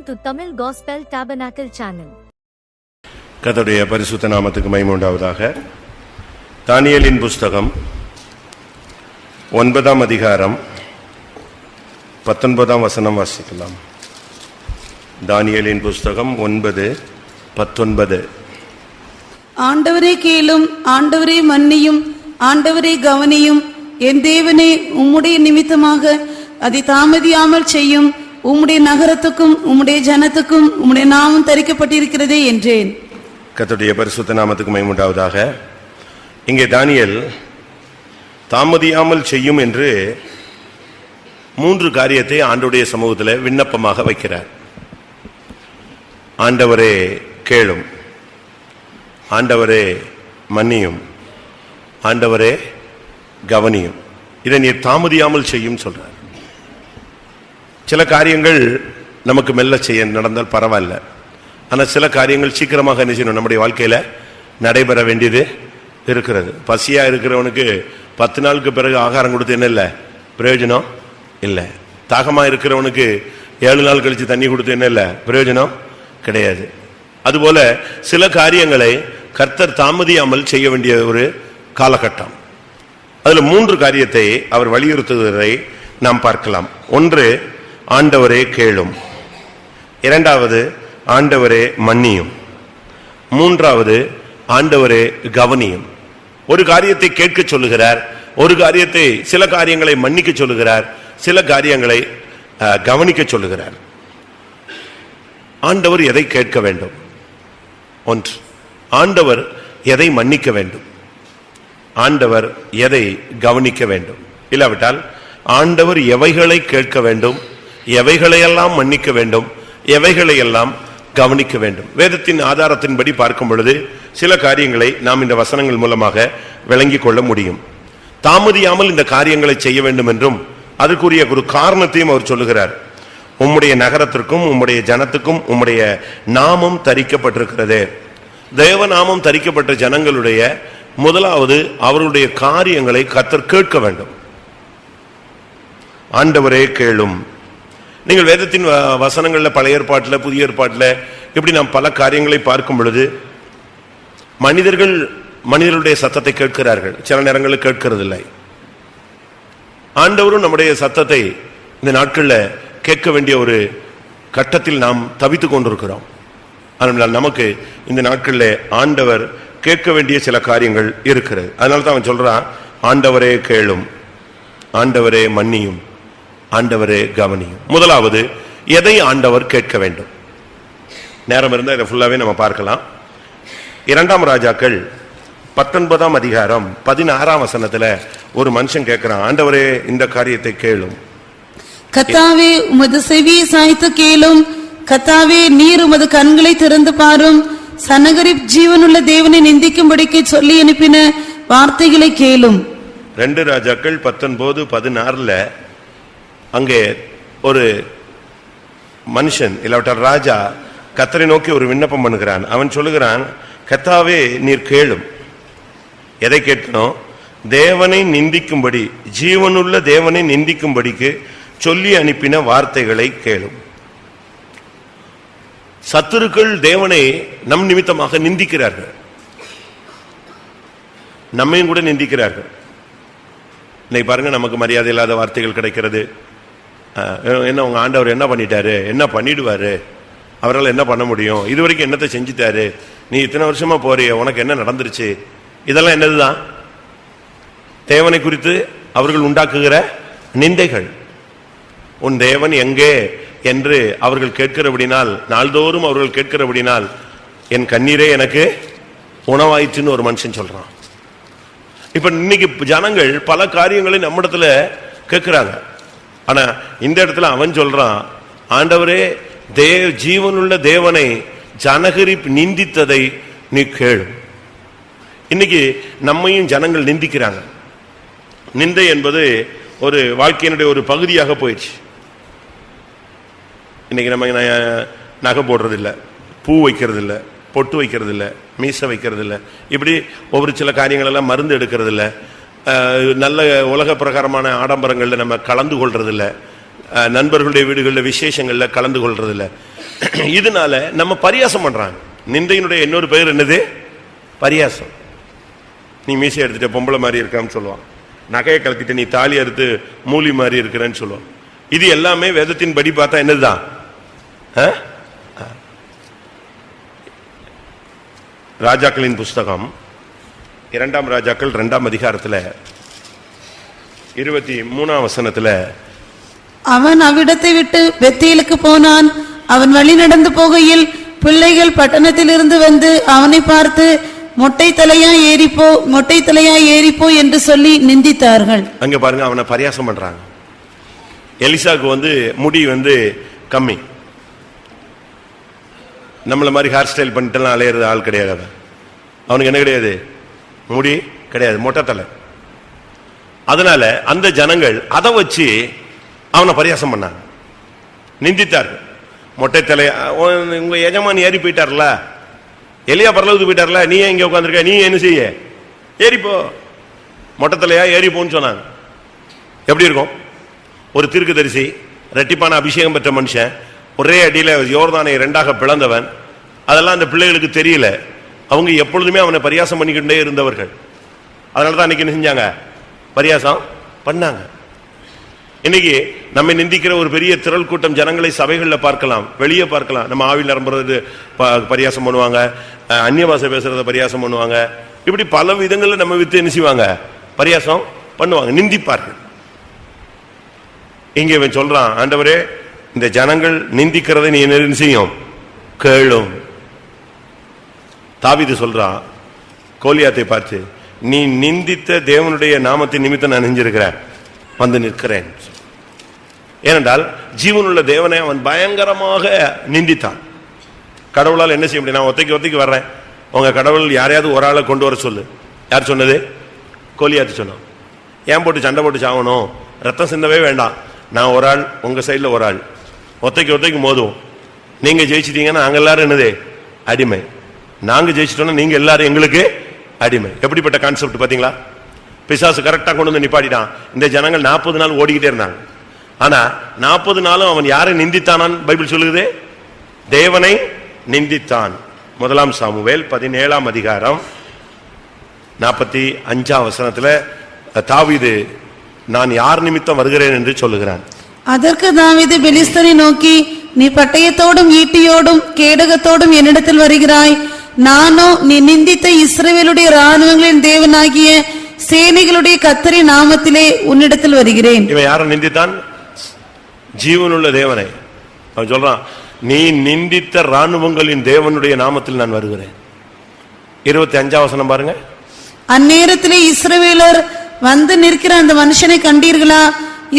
to Tamil Gospel Tabernacle channel. கர்த்தருடைய பரிசுத்த நாமத்துக்கு மகிமை உண்டாவதாக. தானியேலின் புஸ்தகம் 9ஆம் அதிகாரம் 19ஆம் வசனம் வாசிக்கலாம். தானியேலின் புஸ்தகம் 9:19. ஆண்டவரே கேளும், ஆண்டவரே மன்னியும், ஆண்டவரே கவனியும், என் தேவனே உம்முடைய நிமித்தமாக அதை தாமதியாமல் செய்யும், உம்முடைய நகரத்துக்கும் உம்முடைய ஜனத்துக்கும் உம்முடைய நாமம் தரிக்கப்பட்டிருக்கிறதே என்றேன். கர்த்தருடைய பரிசுத்த நாமத்துக்கு மகிமை உண்டாவதாக. இங்கே தானியேல் தாமதியாமல் செய்யும் என்று 3 காரியத்தை ஆண்டவருடைய சமூகத்தில் விண்ணப்பமாக வைக்கிறார். ஆண்டவரே கேளும், ஆண்டவரே மன்னியும், ஆண்டவரே கவனியும். இதை நீர் தாமதியாமல் செய்யும் சொல்றார். சில காரியங்கள் நமக்கு மெல்ல செய்ய நடந்தால் பரவாயில்ல, ஆனால் சில காரியங்கள் சீக்கிரமாக என்ன செய்யணும், நம்முடைய வாழ்க்கையில நடைபெற வேண்டியது இருக்கிறது. பசியா இருக்கிறவனுக்கு 10 நாளுக்கு பிறகு ஆகாரம் கொடுத்து என்ன இல்லை, பிரயோஜனம் இல்லை. தாகமா இருக்கிறவனுக்கு 7 நாள் கழிச்சு தண்ணி கொடுத்து என்ன இல்லை, பிரயோஜனம் கிடையாது. அதுபோல சில காரியங்களை கர்த்தர் தாமதியாமல் செய்ய வேண்டிய ஒரு காலகட்டம். அதுல 3 காரியத்தை அவர் வலியுறுத்துவதை நாம் பார்க்கலாம். ஒன்று, ஆண்டவரே கேளும். இரண்டாவது, ஆண்டவரே மன்னியும். மூன்றாவது, ஆண்டவரே கவனியும். ஒரு காரியத்தை கேட்க சொல்லுகிறார், ஒரு காரியத்தை, சில காரியங்களை மன்னிக்க சொல்லுகிறார், சில காரியங்களை கவனிக்க சொல்லுகிறார். ஆண்டவர் எதை கேட்க வேண்டும்? ஒன்று, ஆண்டவர் எதை மன்னிக்க வேண்டும், ஆண்டவர் எதை கவனிக்க வேண்டும். இல்லாவிட்டால் ஆண்டவர் எவைகளை கேட்க வேண்டும், எவைகளையெல்லாம் மன்னிக்க வேண்டும், எவைகளையெல்லாம் கவனிக்க வேண்டும். வேதத்தின் ஆதாரத்தின்படி பார்க்கும் பொழுது சில காரியங்களை நாம் இந்த வசனங்கள் மூலமாக விளங்கிக் கொள்ள முடியும். தாமதியாமல் இந்த காரியங்களை செய்ய வேண்டும் என்றும் அதற்குரிய ஒரு காரணத்தையும் அவர் சொல்லுகிறார். உம்முடைய நகரத்திற்கும் உம்முடைய ஜனத்துக்கும் உம்முடைய நாமம் தரிக்கப்பட்டிருக்கிறது. தேவ நாமம் தரிக்கப்பட்ட ஜனங்களுடைய முதலாவது அவர்களுடைய காரியங்களை கர்த்தர் கேட்க வேண்டும். ஆண்டவரே கேளும். நீங்கள் வேதத்தின் வசனங்கள்ல பழைய ஏற்பாட்டில் புதிய ஏற்பாட்டில் இப்படி நாம் பல காரியங்களை பார்க்கும் பொழுது மனிதர்களுடைய சத்தத்தை கேட்கிறார்கள், சில நேரங்களில் கேட்கிறது இல்லை. ஆண்டவரும் நம்முடைய சத்தத்தை இந்த நாட்களில் கேட்க வேண்டிய ஒரு கட்டத்தில் நாம் தவித்துக் கொண்டிருக்கிறோம். ஆனால் நமக்கு இந்த நாட்களில் ஆண்டவர் கேட்க வேண்டிய சில காரியங்கள் இருக்கிறது. அதனால தான் அவன் சொல்றான், ஆண்டவரே கேளும், ஆண்டவரே மன்னியும், ஆண்டவரே கவனியும். முதலாவது, எதை ஆண்டவர் கேட்க வேண்டும்? நேரம் இருந்தால் இதை ஃபுல்லாவே நம்ம பார்க்கலாம். 2ஆம் ராஜாக்கள் 19ஆம் அதிகாரம் 16ஆம் வசனத்துல ஒரு மனுஷன் கேட்கிறான், ஆண்டவரே இந்த காரியத்தை கேளும். கர்த்தாவே உமது செவியை சாய்த்து கேளும், கர்த்தாவே நீர் உமது கண்களை திறந்து பாரும், சனகரிப் ஜீவனுள்ள தேவனை நிந்திக்கும்படிக்கு சொல்லி அனுப்பின வார்த்தைகளை கேளும். 2 ராஜாக்கள் 19:16 அங்கே ஒரு மனுஷன் இல்லாவிட்டால் ராஜா கர்த்தரை நோக்கி ஒரு விண்ணப்பம் பண்ணுகிறான். அவன் சொல்லுகிறான், கர்த்தாவே நீர் கேளும். எதை கேட்கணும்? தேவனை நிந்திக்கும்படி, ஜீவனுள்ள தேவனை நிந்திக்கும்படிக்கு சொல்லி அனுப்பின வார்த்தைகளை கேளும். சத்துருக்கள் தேவனை நம் நிமித்தமாக நிந்திக்கிறார்கள், நம்மையும் கூட நிந்திக்கிறார்கள். இன்னைக்கு பாருங்க, நமக்கு மரியாதை இல்லாத வார்த்தைகள் கிடைக்கிறது. என்ன உங்க ஆண்டவர் என்ன பண்ணிட்டாரு, என்ன பண்ணிடுவாரு, அவரால் என்ன பண்ண முடியும், இதுவரைக்கும் என்னத்தை செஞ்சுட்டாரு, நீ இத்தனை வருஷமா போறிய, உனக்கு என்ன நடந்துருச்சு, இதெல்லாம் என்னதுதான்? தேவனை குறித்து அவர்கள் உண்டாக்குகிற நிந்தைகள். உன் தேவன் எங்கே என்று அவர்கள் கேட்கிறபடினால், நாள்தோறும் அவர்கள் கேட்கிறபடினால் என் கண்ணீரே எனக்கு உணவாயிற்றுன்னு ஒரு மனுஷன் சொல்றான். இப்ப இன்னைக்கு ஜனங்கள் பல காரியங்களை நம்மிடத்துல கேட்கிறாங்க. ஆனா இந்த இடத்துல அவன் சொல்றான், ஆண்டவரே ஜீவனுள்ள தேவனை ஜனகரி நிந்தித்ததை நீ கேளு. இன்னைக்கு நம்மையும் ஜனங்கள் நிந்திக்கிறாங்க. நிந்தை என்பது ஒரு வாழ்க்கையினுடைய ஒரு பகுதியாக போயிடுச்சு. இன்னைக்கு நம்ம நகை போடுறது இல்லை, பூ வைக்கிறது இல்லை, பொட்டு வைக்கிறது இல்லை, மீசை வைக்கிறது இல்லை, இப்படி ஒவ்வொரு சில காரியங்கள் எல்லாம் மருந்து எடுக்கிறது இல்லை, நல்ல உலக பிரகாரமான ஆடம்பரங்களில் நம்ம கலந்து கொள்றதில்லை, நண்பர்களுடைய வீடுகளில் விசேஷங்களில் கலந்து கொள்றதில்லை. இதனால நம்ம பரியாசம் பண்றாங்க. நிந்தையினுடைய இன்னொரு பெயர் என்னது? பரியாசம். நீ மீசை எடுத்துட்ட பொம்பளை மாதிரி இருக்கான்னு சொல்லுவான். நகையை கலத்திட்டு நீ தாலி அறுத்து மூலி மாதிரி இருக்கிறேன்னு சொல்லுவான். இது எல்லாமே வேதத்தின் படி பார்த்தா என்னதுதான்? ராஜாக்களின் புஸ்தகம் 2 ராஜாக்கள் 2 அதிகாரத்துல 23 வசனத்துல, அவன் அவ்விடத்தை விட்டு பெத்தேலுக்கு போனான். அவன் வழி நடந்து போகையில் பிள்ளைகள் பட்டணத்திலிருந்து வந்து அவனை பார்த்து, மொட்டை தலையா ஏறிப்போ, மொட்டை தலையா ஏறிப்போ என்று சொல்லி நிந்தித்தார்கள். அங்க பாருங்க, அவனை பரியாசம் பண்றாங்க. எலிசாவுக்கு முடி கம்மி. நம்மள மாதிரி ஹேர் ஸ்டைல் பண்ணிட்டுலாம் அலையிறது ஆள் கிடையாது. அவனுக்கு என்ன கிடையாது? முடி கிடையாது, மொட்டை தலை. அதனால அந்த ஜனங்கள் அதை வச்சு அவனை பரியாசம் பண்ணாங்க, நிந்தித்தார்கள். மொட்டை தலை, உங்க எஜமான் ஏறி போயிட்டார்ல, எலியா பரலவுக்கு போயிட்டார்ல, நீ இங்க உட்காந்துருக்க, நீ என்ன செய்ய? ஏறிப்போ, மொட்டை தலையா ஏறிப்போன்னு சொன்னாங்க. எப்படி இருக்கும்? ஒரு தீர்க்கதரிசி, ரெட்டிப்பான அபிஷேகம் பெற்ற மனுஷன், ஒரே அடியில யோர்தானை 2ஆக பிளந்தவன். அதெல்லாம் அந்த பிள்ளைகளுக்கு தெரியல. அவங்க எப்பொழுதுமே அவனை பரியாசம் பண்ணிக்கிட்டே இருந்தவர்கள். அதனாலதான் அன்னைக்கு என்ன செஞ்சாங்க? பரியாசம் பண்ணாங்க. இன்னைக்கு நம்ம நிந்திக்கிற ஒரு பெரிய திரள் கூட்டம் ஜனங்களை சபைகளில் பார்க்கலாம், வெளியே பார்க்கலாம். நம்ம ஆவியில் நிரம்புறது பரியாசம் பண்ணுவாங்க, அந்நிய பாஷை பேசுறத பரியாசம் பண்ணுவாங்க. இப்படி பல விதங்களில் நம்ம வித்து என்ன செய்வாங்க? பரியாசம் பண்ணுவாங்க, நிந்திப்பார்கள். இங்க இவன் சொல்றான், ஆண்டவரே இந்த ஜனங்கள் நிந்திக்கிறதை நீ என்ன செய்யும்? கேளும். தாவீது சொல்றான் கோலியாத்தை பார்த்து, நீ நிந்தித்த தேவனுடைய நாமத்தின் நிமித்தம் நான் நெஞ்சிருக்கிறேன், வந்து நிற்கிறேன். ஏனென்றால் ஜீவனுள்ள தேவனை அவன் பயங்கரமாக நிந்தித்தான். கடவுளால் என்ன செய்ய முடியும்? நான் ஒத்தைக்கு வர்றேன், உங்க கடவுள் யாரையாவது ஒரு ஆளை கொண்டு வர சொல்லு. யார் சொன்னது? கோலியாத்து சொன்னான். ஏன் போட்டு சண்டை போட்டு சாகணும்? ரத்தம் சிந்தவே வேண்டாம். நான் ஒரு ஆள், உங்க சைடில் ஒரு ஆள், ஒத்தைக்கு மோதுவோம். நீங்க ஜெயிச்சிட்டீங்கன்னா நாங்க எல்லாரும் என்னது? அடிமை. நாங்க ஜெயிச்சிட்டோம்னா நீங்க எல்லாரும் எங்களுக்கு அடிமை. எப்படிப்பட்ட கான்செப்ட் பாத்தீங்களா? பிசாசு கரெக்டா கொண்டு வந்து நிப்பாட்டிட்டான். இந்த ஜனங்கள் 40 நாள் ஓடிக்கிட்டே இருந்தாங்க. ஆனா 40 நாளும் அவன் யாரை நிந்தித்தானான் பைபிள் சொல்லுது? தேவனை நிந்தித்தான். 1 சாமுவேல் 17 அதிகாரம் 45 வசனத்துல தாவீது நான் யார் நிமித்தம் வருகிறேன் என்று சொல்லுகிறான். அதற்கு தாவீது பெலிஸ்தரை நோக்கி, நீ பட்டயத்தோடும் ஈட்டியோடும் கேடகத்தோடும் என்னிடத்தில் வருகிறாய், நானோ நீ நிந்தித்த இஸ்ரவேலுடைய இராணுவங்களின் தேவனாகிய சேனைகளுடைய கர்த்தரின் நாமத்திலே உன்னிடத்தில் வருகிறேன். இவன் யாரை நிந்தித்தான்? ஜீவனுள்ள தேவனை. அவன் சொல்றான், நீ நிந்தித்த இராணுவங்களின் தேவனுடைய நாமத்தில் நான் வருகிறேன். 25 வசனம் பாருங்க. அந்நேரத்திலே இஸ்ரவேலர் வந்து நிற்கிற அந்த மனுஷனை கண்டீர்களா?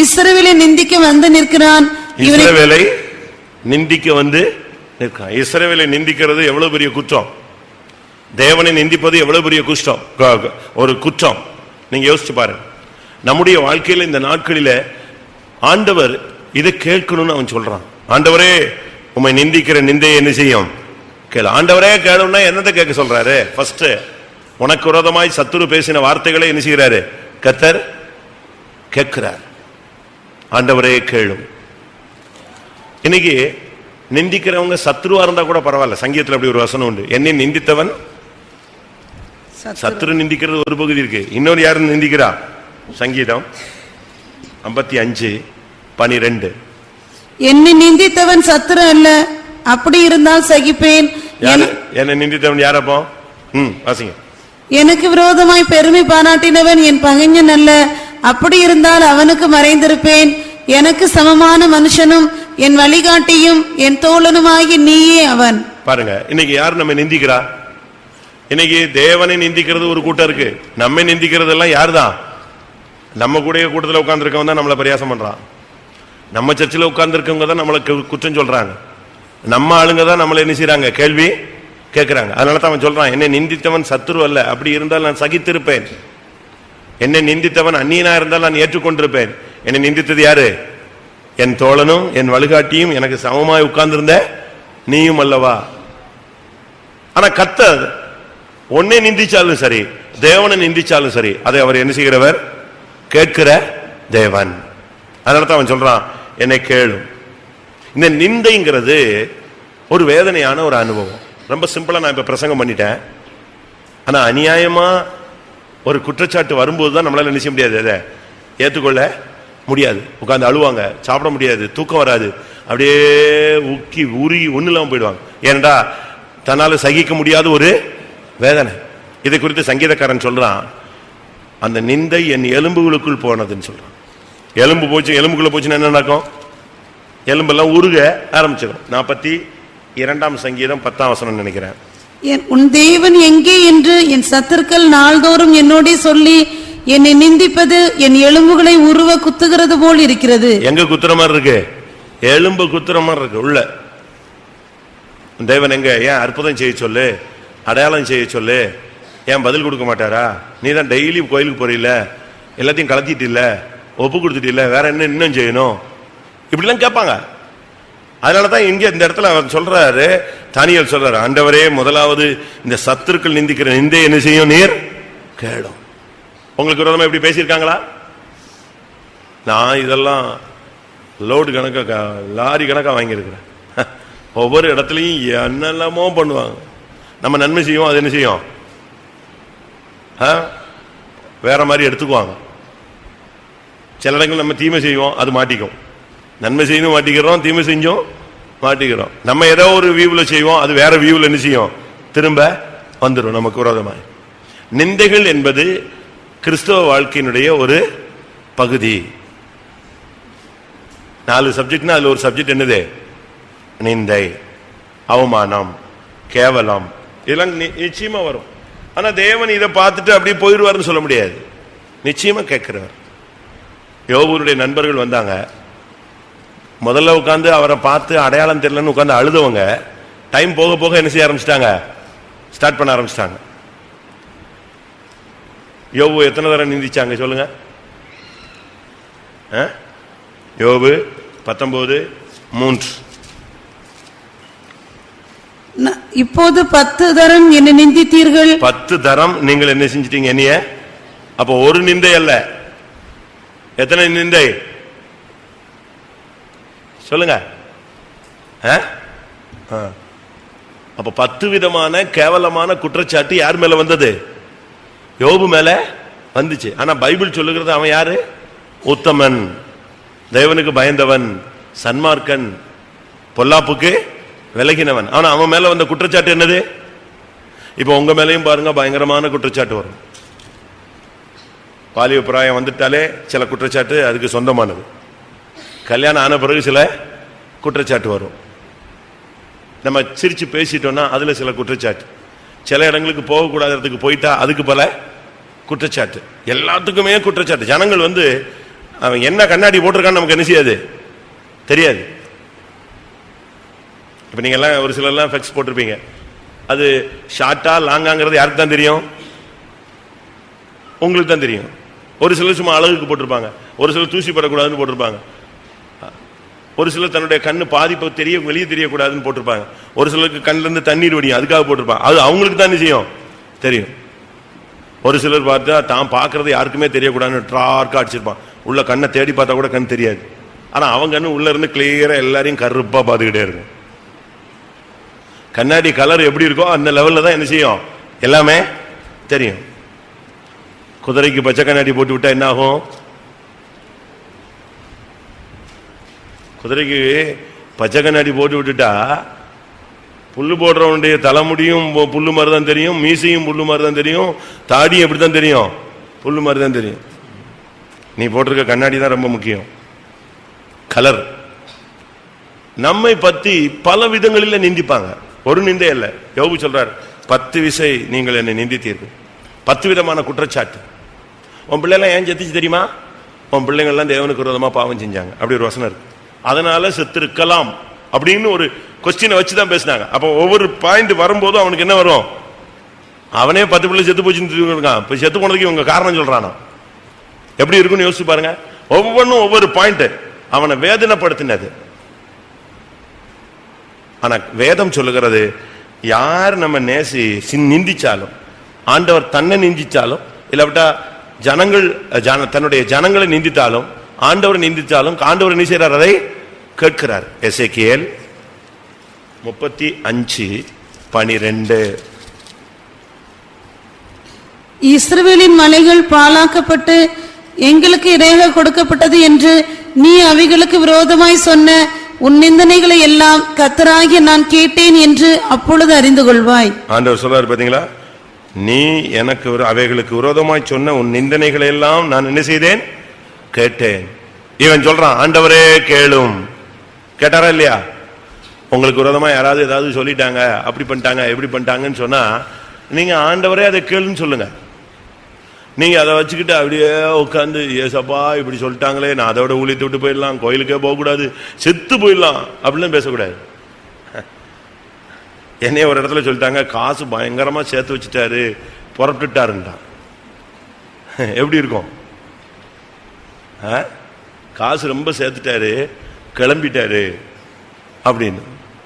இஸ்ரவேலை நிந்திக்க வந்து நிற்கிறான். இஸ்ரவேலை நிந்திக்க வந்து நிற்கிறான். இஸ்ரவேலை நிந்திக்கிறது எவ்வளவு பெரிய குற்றம்! தேவனை நிந்திப்பது எவ்வளவு பெரிய குற்றம், ஒரு குற்றம். நீங்க யோசிச்சு பாருங்க. நம்முடைய வாழ்க்கையில இந்த நாட்களில ஆண்டவர் இதை கேட்கணும்னு அவன் சொல்றான். ஆண்டவரே உம்மை நிந்திக்கிற நிந்தையை என்ன செய்யும்? கேளு. ஆண்டவரே கேளுன்னா என்னத்தை கேட்க சொல்றாரு? ஃபர்ஸ்ட் உனக்கு விரோதமாய் சத்துரு பேசின வார்த்தைகளை என்ன செய்கிறாரு? கர்த்தர் கேட்கிறார். ஆண்டவரே கேளும். இன்னைக்கு நிந்திக்கிறவங்க சத்ருவா இருந்தா கூட பரவாயில்ல. சங்கீதத்தில் அப்படி ஒரு வசனம் உண்டு, என்னை நிந்தித்தவன் சத்ரு நிந்திக்கிறது ஒரு பகுதி இருக்கு. இன்னொரு யாரு நிந்திக்கிறா? சங்கீதம் 55:12 என்னை நிந்தித்தவன் சத்ரு அல்ல, அப்படி இருந்தால் சகிப்பேன். என்னை நிந்தித்தவன் யாரப்போ? வாசிங்க. எனக்கு விரோதமாய் பெருமை பாராட்டினவன் என் பகைஞன் அல்ல, அப்படி இருந்தால் அவனுக்கு மறைந்திருப்பேன். எனக்கு சமமான மனுஷனும் என் வழிகாட்டியும் என் தோழனுமாகி நீயே அவன். பாருங்க, இன்னைக்கு யார் நம்ம நிந்திக்கிறா? இன்னைக்கு தேவனை நிந்திக்கிறது ஒரு கூட்டம் இருக்கு. நம்ம நிந்திக்கிறது எல்லாம் யாரு தான்? நம்ம கூட கூட்டத்தில் உட்கார்ந்து இருக்கவங்க தான் நம்மளை பரியாசம் பண்றான். நம்ம சர்ச்சில் உட்கார்ந்து இருக்கவங்க தான் நம்மளை குற்றம் சொல்றாங்க. நம்ம ஆளுங்க தான் நம்மளை என்ன செய்யறாங்க? கேள்வி கேட்கிறாங்க. அதனால தான் அவன் சொல்றான், என்னை நிந்தித்தவன் சத்துரு அல்ல, அப்படி இருந்தால் நான் சகித்திருப்பேன். என்னை நிந்தித்தவன் அந்நியனா இருந்தால் நான் ஏற்றுக்கொண்டிருப்பேன். என்னை நிந்தித்தது யாரு? என் தோழனும் என் வழிகாட்டியும் எனக்கு சமமாய் உட்கார்ந்திருந்த நீயும் அல்லவா. ஆனா கர்த்தர் உன்னை நிந்திச்சாலும் சரி, தேவனை நிந்திச்சாலும் சரி, அதை அவர் என்ன செய்கிறவர்? கேட்கிற தேவன். அதனால தான் அவன் சொல்றான், என்னை கேளும். இந்த நிந்தைங்கிறது ஒரு வேதனையான ஒரு அனுபவம். ரொம்ப சிம்பிளா நான் இப்ப பிரசங்கம் பண்ணிட்டேன். ஆனா அநியாயமா ஒரு குற்றச்சாட்டு வரும்போது தான் நம்மளால நினைச்ச முடியாது, அதை ஏற்றுக்கொள்ள முடியாது. உட்கார்ந்து அழுவாங்க, சாப்பிட முடியாது, தூக்கம் வராது, அப்படியே உக்கி உருகி ஒண்ணு இல்லாம போயிடுவாங்க. ஏன்டா தன்னால சகிக்க முடியாத ஒரு வேதனை. இதை குறித்து சங்கீதக்காரன் சொல்றான், அந்த நிந்தை என் எலும்புகளுக்குள் போனதுன்னு சொல்றான். எலும்பு போச்சு, எலும்புக்குள்ள போச்சுன்னா என்ன நடக்கும்? எலும்பெல்லாம் உருக ஆரம்பிச்சிடும். 42 சங்கீதம் 10ஆம் வசனம் நினைக்கிறேன். உன் தேவன் எங்கே என்று என் சத்துருக்கள் நாள்தோறும் என்னோட சொல்லி என்னை நிந்திப்பது என் எலும்புகளை உருவ குத்துகிறது போல் இருக்கிறது. எங்க குத்துற மாதிரி இருக்கு? எலும்பு குத்துற மாதிரி இருக்கு உள்ள. தேவன் எங்க? ஏன் அற்புதம் செய்ய சொல்லு, அடையாளம் செய்ய சொல்லு, ஏன் பதில் கொடுக்க மாட்டாரா? நீ தான் டெய்லி கோயிலுக்கு போறீல, எல்லாத்தையும் கலத்திட்டு இல்ல, ஒப்பு கொடுத்துட்டு இல்ல, வேற என்ன இன்னும் செய்யணும்? இப்படிலாம் கேட்பாங்க. அதனாலதான் இங்க இந்த இடத்துல அவர் சொல்றாரு, தானியேல் சொல்றாரு, ஆண்டவரே முதலாவது இந்த சத்துருக்கள் நிந்திக்கிற நிந்தை என்ன செய்யும்? நீர் கேளும். உங்களுக்கு விரோதமா இப்படி பேசியிருக்காங்களா? நான் இதெல்லாம் லோடு கணக்கா, லாரி கணக்கா வாங்கியிருக்கிறேன். ஒவ்வொரு இடத்துலையும் என்னெல்லாமோ பண்ணுவாங்க. நம்ம நன்மை செய்வோம், அது என்ன செய்யும்? வேற மாதிரி எடுத்துக்குவாங்க. சில இடங்கள் நம்ம தீமை செய்வோம், அது மாட்டிக்கும். நன்மை செய்யணும் மாட்டிக்கிறோம், தீமை செஞ்சோம் மாட்டிக்கிறோம். நம்ம ஏதோ ஒரு வியூவில் செய்வோம், அது வேற வியூவில் என்ன செய்யும்? திரும்ப வந்துடும் நமக்கு விரோதமாய். நிந்தைகள் என்பது கிறிஸ்தவ வாழ்க்கையினுடைய ஒரு பகுதி. 4 சப்ஜெக்ட்னா அதுல ஒரு சப்ஜெக்ட் என்னது? நிந்தை, அவமானம், கேவலம், இதெல்லாம் நிச்சயமா வரும். ஆனா தேவன் இதை பார்த்துட்டு அப்படியே போயிடுவார்னு சொல்ல முடியாது. நிச்சயமா கேட்கிறவர். யோபுடைய நண்பர்கள் வந்தாங்க, முதல்ல உட்கார்ந்து அவரை பார்த்து அடையாளம் தெரியலன்னு உட்கார்ந்து அழுதவங்க டைம் போக போக என்ன செய்ய ஆரம்பிச்சிட்டாங்க? ஸ்டார்ட் பண்ண ஆரம்பிச்சிட்டாங்க. யோபு எத்தனை தடவை நிந்திச்சாங்க சொல்லுங்க? யோபு 19:3. இப்போது 10 தரம் என்னை நிந்தித்தீர்கள். 10 தரம் நீங்கள் என்ன செஞ்சிட்டீங்க என்னைய? அப்போ ஒரு நிந்தை அல்ல, எத்தனை நிந்தை சொல்லுங்க? அப்ப 10 விதமான கேவலமான குற்றச்சாட்டு யார் மேல வந்தது? யோபு மேல வந்துச்சு. ஆனா பைபிள் சொல்லுகிறது அவன் யாரு? உத்தமன், தேவனுக்கு பயந்தவன், சன்மார்க்கன், பொல்லாப்புக்கு விலகினவன். ஆனா அவன் மேல வந்த குற்றச்சாட்டு என்னது? இப்ப உங்க மேலையும் பாருங்க, பயங்கரமான குற்றச்சாட்டு வரும். பாலிய பிராயம் வந்துட்டாலே சில குற்றச்சாட்டு அதுக்கு சொந்தமானது. கல்யாணம் ஆன பிறகு சில குற்றச்சாட்டு வரும். நம்ம சிரிச்சு பேசிட்டோம்னா அதுல சில குற்றச்சாட்டு. சில இடங்களுக்கு போகக்கூடாததுக்கு போயிட்டா அதுக்கு பல குற்றச்சாட்டு. எல்லாத்துக்குமே குற்றச்சாட்டு. ஜனங்கள் அவன் என்ன கண்ணாடி போட்டிருக்கான்னு நமக்கு என்ன செய்யாது? தெரியாது. இப்ப நீங்க எல்லாம் ஒரு சிலர்லாம் ஃபெக்ஸ் போட்டிருப்பீங்க, அது ஷார்ட்டா லாங்காங்கிறது யாருக்கு தான் தெரியும்? உங்களுக்கு தான் தெரியும். ஒரு சிலர் சும்மா அழகுக்கு போட்டிருப்பாங்க, ஒரு சிலர் தூசி படக்கூடாதுன்னு போட்டிருப்பாங்க, ஒரு சிலர் தன்னுடைய கண்ணு பாதிப்பு வெளியே தெரியக்கூடாதுன்னு போட்டிருப்பாங்க, ஒரு சிலருக்கு கண்ணுல இருந்து தண்ணீர் வடியும் அதுக்காக போட்டிருப்பாங்க. அது அவங்களுக்கு தான் செய்யும் தெரியும். ஒரு சிலர் பார்த்தா தான் பார்க்கறது யாருக்குமே தெரியக்கூடாதுன்னு ட்ரார்க்கா அடிச்சிருப்பான். உள்ள கண்ணை தேடி பார்த்தா கூட கண் தெரியாது. ஆனா அவங்க கண்ணு உள்ள இருந்து கிளியரா எல்லாரையும் கருப்பா பார்த்துக்கிட்டே இருக்கும். கண்ணாடி கலர் எப்படி இருக்கோ அந்த லெவல்ல தான் என்ன செய்யும்? எல்லாமே தெரியும். குதிரைக்கு பச்சை கண்ணாடி போட்டு விட்டா என்ன ஆகும்? குதிரைக்கு பச்சை கண்ணாடி போட்டு விட்டுட்டா புல்லு போடுறவனுடைய தலைமுடியும் புல்லு மாதிரி தான் தெரியும், மீசையும் புல்லு மாதிரி தான் தெரியும், தாடியும் எப்படி தான் தெரியும்? புல்லு மாதிரி தான் தெரியும். நீ போட்டிருக்க கண்ணாடி தான் ரொம்ப முக்கியம். கலர். நம்மை பத்தி பல விதங்களில் நிந்திப்பாங்க, ஒரு நிந்தை அல்ல. யோபு சொல்றார், 10 விசை நீங்கள் என்னை நிந்தித்தீர்கள். 10 விதமான குற்றச்சாட்டு. உன் பிள்ளைலாம் ஏன் செத்துச்சு தெரியுமா? உன் பிள்ளைங்கள்லாம் தேவனுக்கு விரோதமா பாவம் செஞ்சாங்க, அப்படி ஒரு வசனம் இருக்கு. அதனால செத்திருக்கலாம் அப்படின்னு ஒரு கொஸ்டினை வச்சுதான் பேசினாங்க. அப்போ ஒவ்வொரு பாயிண்ட் வரும்போது அவனுக்கு என்ன வரும்? அவனே 10 பிள்ளை செத்து போச்சுன்னு இருக்கான், இப்ப செத்து போனதுக்கு இவங்க காரணம் சொல்றானா? எப்படி இருக்குன்னு யோசிச்சு பாருங்க. ஒவ்வொன்றும் ஒவ்வொரு பாயிண்ட் அவனை வேதனைப்படுத்தினது. ஆனா வேதம் சொல்லுகிறது, யார் நம்ம நிந்திச்சாலும், ஆண்டவர் தன்னை நிந்திச்சாலும், இல்லாவிட்டா ஜனங்கள் தன்னுடைய ஜனங்களை நிந்தித்தாலும், ஆண்டவர் நிந்தித்தாலும், ஆண்டவர் என்ன செய்றார்? அதை கேட்கிறார். எசேக்கியேல் 35:12. இஸ்ரவேலின் மலைகள் பாழாக்கப்பட்டு எங்களுக்கு இறையாக கொடுக்கப்பட்டது என்று நீ அவைகளுக்கு விரோதமாய் சொன்ன உன் நிந்தனைகளை எல்லாம் கர்த்தராகிய நான் கேட்டேன் என்று அப்பொழுது அறிந்து கொள்வாய். ஆண்டவர் சொல்றாரு பாத்தீங்களா, நீ எனக்கு அவைகளுக்கு விரோதமாய் சொன்ன உன் நிந்தனைகளை எல்லாம் நான் என்ன செய்தேன், கேட்டேன். இவன் சொல்றான், ஆண்டவரே கேளும். கேட்டாரா இல்லையா? உங்களுக்கு விரோதமா யாராவது ஏதாவது சொல்லிட்டாங்க, அப்படி பண்ணிட்டாங்க எப்படி பண்ணிட்டாங்கன்னு சொன்னா நீங்க ஆண்டவரே அதை கேளுன்னு சொல்லுங்க. நீங்க அதை வச்சுக்கிட்டு அப்படியே உட்காந்து ஏசப்பா இப்படி சொல்லிட்டாங்களே, நான் அதோட ஊழியத்தை விட்டு போயிடலாம், கோயிலுக்கே போகக்கூடாது, செத்து போயிடலாம் அப்படிலாம் பேசக்கூடாது. என்னைய ஒரு இடத்துல சொல்லிட்டாங்க, காசு பயங்கரமா சேர்த்து வச்சுட்டாரு, புறப்பட்டுட்டாருன்ட்டான். எப்படி இருக்கும்? காசு ரொம்ப சேர்த்துட்டாரு, கிளம்பிட்டாரு அப்படின்னு.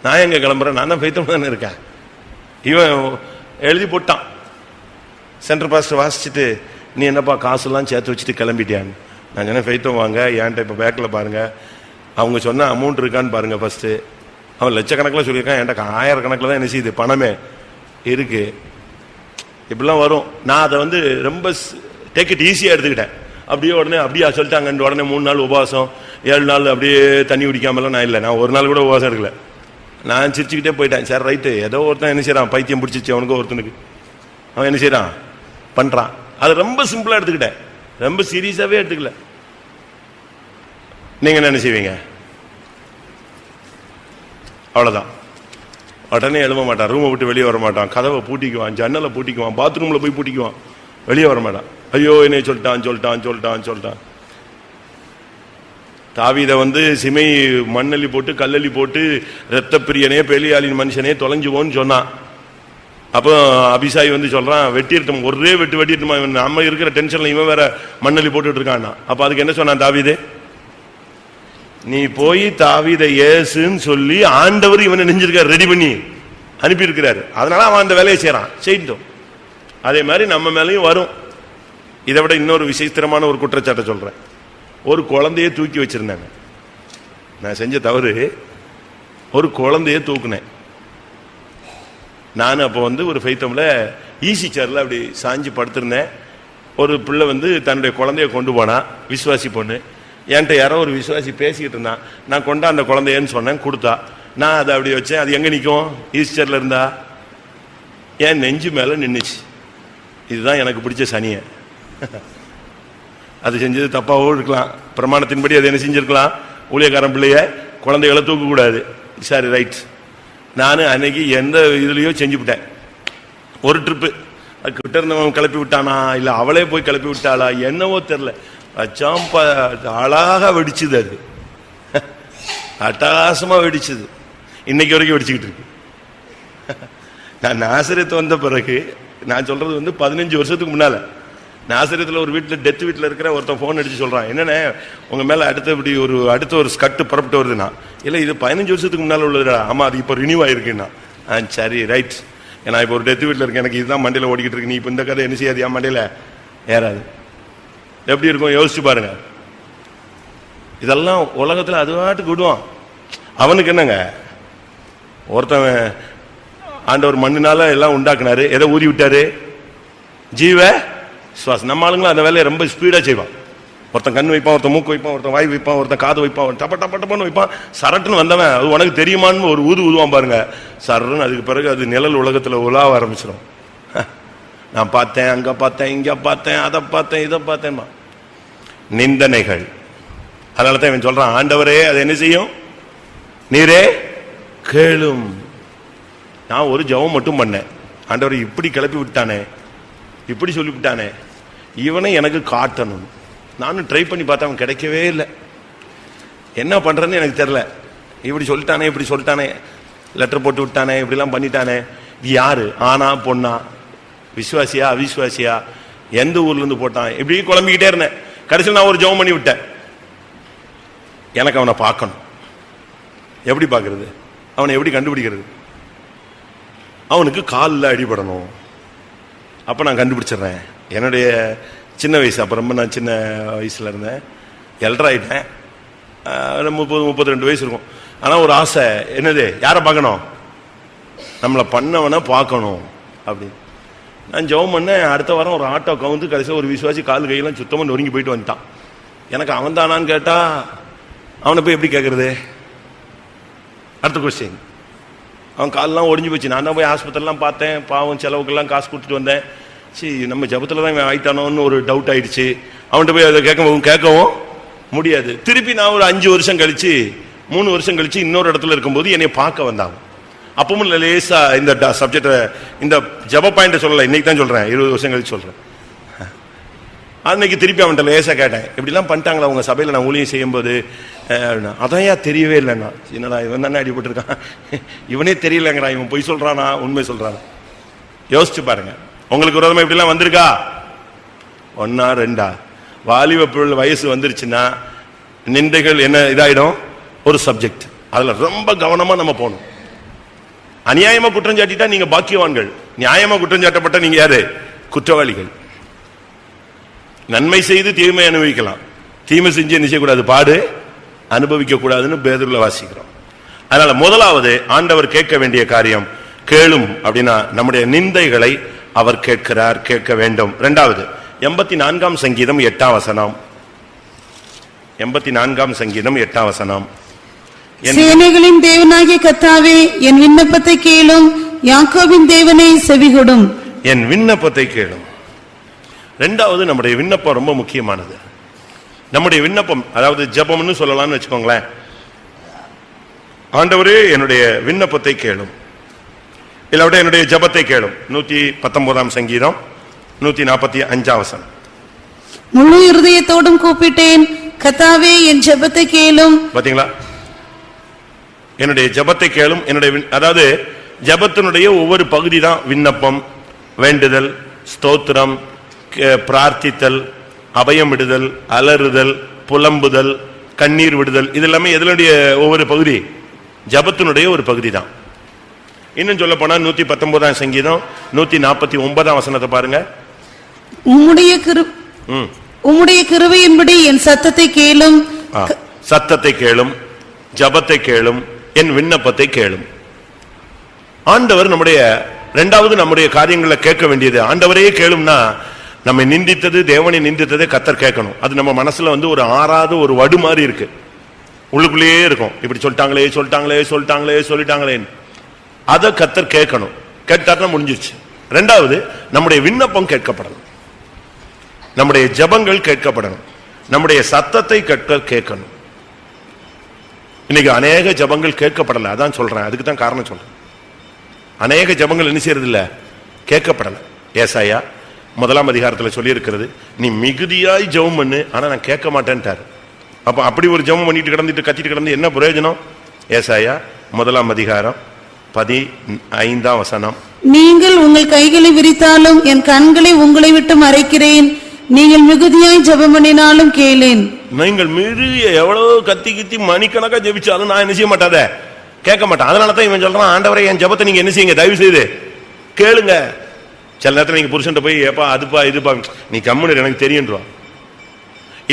நான் எங்க கிளம்புறேன்? நான் தான் ஃபெய்த்தோம் தானே இருக்கேன். இவன் எழுதி போட்டான். சென்ட்ரல் பாஸ்டர் வாசிச்சுட்டு, நீ என்னப்பா காசுலாம் சேர்த்து வச்சுட்டு கிளம்பிட்டியான்னு. நான் சொன்னேன், ஃபெய்த்தோம் வாங்க, என்கிட்ட இப்போ பேக்கில் பாருங்க, அவங்க சொன்ன அமௌண்ட் இருக்கான்னு பாருங்க ஃபர்ஸ்ட். அவன் லட்சக்கணக்கில் சொல்லியிருக்கான், என்கிட்ட 1000 கணக்கில் தான் என்ன செய்யுது, பணமே இருக்கு. இப்படிலாம் வரும். நான் அதை வந்து ரொம்ப டேக் இட் ஈஸியாக எடுத்துக்கிட்டேன். அப்படியே உடனே அப்படியே சொல்லிட்டாங்க, உடனே 3 நாள் உபவாசம், 7 நாள் அப்படியே தண்ணி குடிக்காமலாம் நான் இல்லை. நான் ஒரு நாள் கூட உபவாசம் எடுக்கல. நான் சிரிச்சுக்கிட்டே போயிட்டேன். சார் ரைட்டு, ஏதோ ஒருத்தன் என்ன செய்யறான், பைத்தியம் பிடிச்சிச்சு அவனுக்கு ஒருத்தனுக்கு, அவன் என்ன செய்யறான் பண்றான். அது ரொம்ப சிம்பிளா எடுத்துக்கிட்டேன், ரொம்ப சீரியஸாவே எடுத்துக்கல. நீங்க என்ன செய்வீங்க? அவ்வளவுதான். உடனே எழுத மாட்டான், ரூமை விட்டு வெளியே வர மாட்டான், கதவை பூட்டிக்குவான், ஜன்னலை பூட்டிக்குவான், பாத்ரூம்ல போய் பூட்டிக்குவான், வெளியே வர மாட்டான். ஐயோ என்னை சொல்லிட்டான். தாவீதை வந்து சிமை மண்ணள்ளி போட்டு கல்லள்ளி போட்டு இரத்த பிரியனே பேலியாளின் மனுஷனே தொலைஞ்சுவோன்னு சொன்னான். அப்போ அபிசாய் வந்து சொல்றான், வெட்டிருட்டோம், ஒரே வெட்டிருட்டோமா, இவன் நம்ம இருக்கிற டென்ஷன்ல இவன் வேற மண்ணள்ளி போட்டுட்டு இருக்கான்னா. அப்ப அதுக்கு என்ன சொன்னான் தாவீதே? நீ போய் தாவீதை ஏசுன்னு சொல்லி ஆண்டவர் இவனை நெஞ்சிருக்காரு, ரெடி பண்ணி அனுப்பி இருக்கிறாரு. அதனால அவன் அந்த வேலையை செய்யறான், செய்யட்டும். அதே மாதிரி நம்ம மேலையும் வரும். இதை விட இன்னொரு விசித்திரமான ஒரு குற்றச்சாட்டை சொல்றேன். ஒரு குழந்தைய தூக்கி வச்சிருந்தாங்க. நான் செஞ்ச தவறு, ஒரு குழந்தைய தூக்குனேன். நான் அப்போ வந்து ஒரு ஃபெய்த்தம்ல ஈசி சேர்ல அப்படி சாஞ்சி படுத்திருந்தேன். ஒரு பிள்ளை வந்து தன்னுடைய குழந்தைய கொண்டு போனா, விசுவாசி பொண்ணு. என்கிட்ட யாரோ ஒரு விசுவாசி பேசிக்கிட்டு இருந்தான். நான் கொண்டா அந்த குழந்தையன்னு சொன்னேன், கொடுத்தா. நான் அதை அப்படி வச்சேன். அது எங்க நிற்கும்? ஈசி சேர்ல இருந்தா என் நெஞ்சு மேல நின்றுச்சு. இதுதான் எனக்கு பிடிச்ச சனியை. அது செஞ்சது தப்பாவோ இருக்கலாம், பிரமாணத்தின்படி அது என்ன செஞ்சிருக்கலாம், ஊழியக்காரன் பிள்ளைய குழந்தைகளை தூக்கக்கூடாது. சரி ரைட். நான் அன்னைக்கு எந்த இதுலையோ செஞ்சுவிட்டேன். ஒரு ட்ரிப்பு கிட்ட இருந்தவன் கிளப்பி விட்டானா இல்லை அவளே போய் கிளப்பி விட்டாளா என்னவோ தெரியல, அழகா வெடிச்சுது. அது அட்டகாசமா வெடிச்சுது. இன்னைக்கு வரைக்கும் வெடிச்சுக்கிட்டு இருக்கு. நான் நாசரேத்து வந்த பிறகு, நான் சொல்றது வந்து 15 வருஷத்துக்கு முன்னால, நாசரேத்துல ஒரு வீட்டில் டெத் வீட்டில் இருக்கிற ஒருத்தன் ஃபோன் அடிச்சு சொல்றான், என்னன்னு உங்க மேல அடுத்த ஒரு ஸ்கட்டு புறப்பட்டு வருதுன்னா. இல்லை இது 15 வருஷத்துக்கு முன்னால உள்ளதுடா. ஆமா அது இப்போ ரினியூ ஆயிருக்குன்னா. சரி ரைட். ஏன்னா இப்போ ஒரு டெத் வீட்டில் இருக்கேன், எனக்கு இதுதான் மண்டையில் ஓடிக்கிட்டு இருக்கு. நீ இப்போ இந்த கதை என்ன செய்யாது, என் மண்டையில ஏறாது. எப்படி இருக்கும் யோசிச்சு பாருங்க. இதெல்லாம் உலகத்துல அதுவாட்டுக்கு விடுவான். அவனுக்கு என்னங்க, ஒருத்தவன் ஆண்டவர் மண்ணினால எல்லாம் உண்டாக்குனாரு, எதை ஊதி விட்டாரு, ஜீவ சுவாசம். நம்ம ஆளுங்களும் அந்த வேலையை ரொம்ப ஸ்பீடா செய்வான். ஒருத்தன் கண் வைப்பான், ஒருத்தன் மூக்கு வைப்பான், ஒருத்தன் வாய் வைப்பான், ஒருத்தன் காது வைப்பான், டப்ப டப்ப டப்பன்னு வைப்பான். சரட்டுன்னு வந்தவன் அது உனக்கு தெரியுமான்னு ஒரு ஊதுவான் பாருங்க, சரன்னு. அதுக்கு பிறகு அது நிழல் உலகத்துல உலாவ ஆரம்பிச்சிடும். நான் பார்த்தேன், அங்க பார்த்தேன், இங்க பார்த்தேன், அதை பார்த்தேன், இதை பார்த்தேன். நிந்தனைகள். அதனாலதான் இவன் சொல்றான், ஆண்டவரே அதை என்ன செய்யும், நீரே கேளும். நான் ஒரு ஜெபம் மட்டும் பண்ணேன், ஆண்டவரை இப்படி கிளப்பி விட்டானே, இப்படி சொல்லிவிட்டானே, இவனை எனக்கு காட்டணும். நானும் ட்ரை பண்ணி பார்த்தேன், அவன் கிடைக்கவே இல்லை. என்ன பண்றேன்னு எனக்கு தெரியல. இப்படி சொல்லிட்டானே, இப்படி சொல்லிட்டானே, லெட்டர் போட்டு விட்டானே, இப்படிலாம் பண்ணிட்டானே. இது யாரு, ஆனா பொண்ணா, விசுவாசியா அவிசுவாசியா, எந்த ஊர்ல இருந்து போட்டான், இப்படி குழம்பிக்கிட்டே இருந்தேன். கடைசியில் நான் ஒரு ஜெபம் பண்ணி விட்டேன், எனக்கு அவனை பார்க்கணும். எப்படி பார்க்கறது, அவனை எப்படி கண்டுபிடிக்கிறது? அவனுக்கு காலில் அடிபடணும். அப்போ நான் கண்டுபிடிச்சிடுறேன். என்னுடைய சின்ன வயசு, அப்போ ரொம்ப நான் சின்ன வயசில் இருந்தேன், எல்டராயிட்டேன். 30-32 வயசு இருக்கும். ஆனால் ஒரு ஆசை, என்னது, யாரை பார்க்கணும், நம்மளை பண்ணவன பார்க்கணும் அப்படின்னு. நான் ஜெபம் பண்ணேன். அடுத்த வாரம் ஒரு ஆட்டோ கவுந்து கடைசியாக ஒரு விசுவாசி கால் கையெல்லாம் சுத்தமாக நொறுங்கி போயிட்டு வந்துட்டான். எனக்கு அவன் தானான்னு கேட்டா அவனை போய் எப்படி கேட்கறது? அடுத்த கொஸ்டின். அவன் காலெல்லாம் ஒடிஞ்சு போச்சு. நான் தான் போய் ஆஸ்பத்திரிலாம் பார்த்தேன். பாவம் செலவுக்கெல்லாம் காசு கொடுத்துட்டு வந்தேன். சரி, நம்ம ஜபத்தில் தான் இவன் ஆயிட்டானோன்னு ஒரு டவுட் ஆயிடுச்சு. அவன்கிட்ட போய் அதை கேட்கவும் முடியாது. திருப்பி நான் ஒரு 5 வருஷம் கழிச்சு 3 வருஷம் கழிச்சு இன்னொரு இடத்துல இருக்கும்போது என்னை பார்க்க வந்தாங்க. அப்பவும் லேசா இந்த சப்ஜெக்டை இந்த ஜப பாயிண்ட் சொல்லலை, இன்னைக்கு தான் சொல்றேன், 20 வருஷம் கழிச்சு சொல்றேன். அன்னைக்கு திருப்பி அவன்கிட்ட லேசா கேட்டேன், இப்படிலாம் பண்ணிட்டாங்களா உங்க சபையில் நான் ஊழியம் செய்யும்போது? அதையா தெரியவே இல்லைன்னா. என்னடா இவன் தானே அடிபட்டிருக்கான், இவனே தெரியலங்கிறான், இவன் பொய் சொல்றானா உண்மை சொல்றானா? யோசிச்சு பாருங்க. உங்களுக்கு விரோதமா இப்படிலாம் வந்திருக்கா? 1 2 வாலிப வயசு வந்துருச்சுன்னா நிந்தைகள் என்ன இதாயிடும்? ஒரு சப்ஜெக்ட். அதுல ரொம்ப கவனமா நம்ம போகணும். அநியாயமா குற்றம் சாட்டிட்டா நீங்க பாக்கியவான்கள், நியாயமா குற்றம் சாட்டப்பட்ட நீங்க யாரு? குற்றவாளிகள். நன்மை செய்து தீமை அனுபவிக்கலாம், தீமை செஞ்சு என்ன செய்யக்கூடாது? பாடு அனுபவிக்க கூடாதுன்னு பேதுருல வாசிக்கிறோம். அதனால முதலாவது ஆண்டவர் கேட்க வேண்டிய காரியம் கேளும் அப்படின்னா நம்முடைய நிந்தைகளை அவர் கேட்கிறார், கேட்க வேண்டும். இரண்டாவது 84ஆம் சங்கீதம் 8ஆம் வசனம். 84ஆம் சங்கீதம் 8ஆம் வசனம். சேனைகளின் தேவனாகிய கர்த்தாவே, என் விண்ணப்பத்தை கேளும், யாக்கோபின் தேவனை செவிகொடும். என் விண்ணப்பத்தை கேளும். இரண்டாவது நம்முடைய விண்ணப்பம் ரொம்ப முக்கியமானது. நம்முடைய விண்ணப்பம் அதாவது ஜெபம்னு சொல்லலாம்னு வச்சுக்கோங்களேன். ஆண்டவரே என்னுடைய விண்ணப்பத்தை கேளும், இல்லாவிட என்னுடைய ஜெபத்தை கேளும். 119ஆம் சங்கீதம் 145ஆம் வசனம். முழு இருதயத்தோடும் கூப்பிட்டேன், கர்த்தாவே என் ஜெபத்தை கேளும். பாத்தீங்களா? என்னுடைய ஜெபத்தை கேளும். என்னுடைய அதாவது ஜெபத்தினுடைய ஒவ்வொரு பகுதி தான் விண்ணப்பம், வேண்டுதல், ஸ்தோத்திரம், பிரார்த்தித்தல், அபயம் விடுதல், அலறுதல், புலம்புதல், கண்ணீர் விடுதல். இது எல்லாமே எதனுடைய ஒவ்வொரு பகுதி? ஜெபத்தினுடைய ஒரு பகுதி தான். இன்னும் சொல்ல போனா 119ஆம் சங்கீதம் 149ஆம் வசனத்தை பாருங்க. உம்முடைய கிருபையின்படி என் சத்தத்தை கேளும். சத்தத்தை கேளும், ஜெபத்தை கேளும், என் விண்ணப்பத்தை கேளும். ஆண்டவர் நம்முடைய இரண்டாவது நம்முடைய காரியங்களை கேட்க வேண்டியது. ஆண்டவரையே கேளும்னா நம்ம நிந்தித்தது, தேவனை நிந்தித்ததை கர்த்தர் கேட்கணும். அது நம்ம மனசுல ஒரு ஆறாத ஒரு வடு மாதிரி இருக்கு, உள்ளுக்குள்ளேயே இருக்கும். இப்படி சொல்லிட்டாங்களே சொல்லிட்டாங்களே சொல்லிட்டாங்களே சொல்லிட்டாங்களே, அதை கர்த்தர் கேட்கணும். கேட்டார்னா முடிஞ்சிருச்சு. இரண்டாவது நம்முடைய விண்ணப்பம் கேட்கப்படணும், நம்முடைய ஜெபங்கள் கேட்கப்படணும், நம்முடைய சத்தத்தை கேட்கணும். இன்னைக்கு அநேக ஜெபங்கள் கேட்கப்படல, அதான் சொல்றேன், அதுக்கு தான் காரணம் சொல்றேன். அநேக ஜெபங்கள் என்ன செய்யறது இல்ல? கேட்கப்படல. ஏசாயா 1ஆம் அதிகாரத்தில் சொல்லி இருக்கிறது, நீ மிகுதியாய் ஜெபம் பண்ணு, ஆனா நான் கேட்க மாட்டேன்ட்டாரு. அப்ப அப்படி ஒரு ஜெபம் பண்ணிட்டு கிடந்துட்டு கத்திட்டு கிடந்து என்ன பிரயோஜனம்? ஏசாயா 1ஆம் அதிகாரம் 15ஆம் வசனம். நீங்கள் உங்கள் கைகளை விரித்தாலும் என் கண்களை உங்களை விட்டு மறைக்கிறேன், நீங்கள் மிகுதியாய் ஜெபம் பண்ணினாலும் கேளேன். நீங்கள் மிகுதிய எவ்வளவு கத்தி கித்தி மணிக்கணக்கா ஜெபிச்சாலும் நான் என்ன செய்ய மாட்டாத, கேட்க மாட்டேன். அதனாலதான் இவன் சொல்றான், ஆண்டவரே என் ஜெபத்தை நீங்க என்ன செய்யுங்க, தயவு செய்து கேளுங்க. சில நேரத்தில் நீங்க புருஷன் போய் ஏப்பா அதுப்பா இதுப்பா நீ கம்முன்னு எனக்கு தெரியுன்றான்.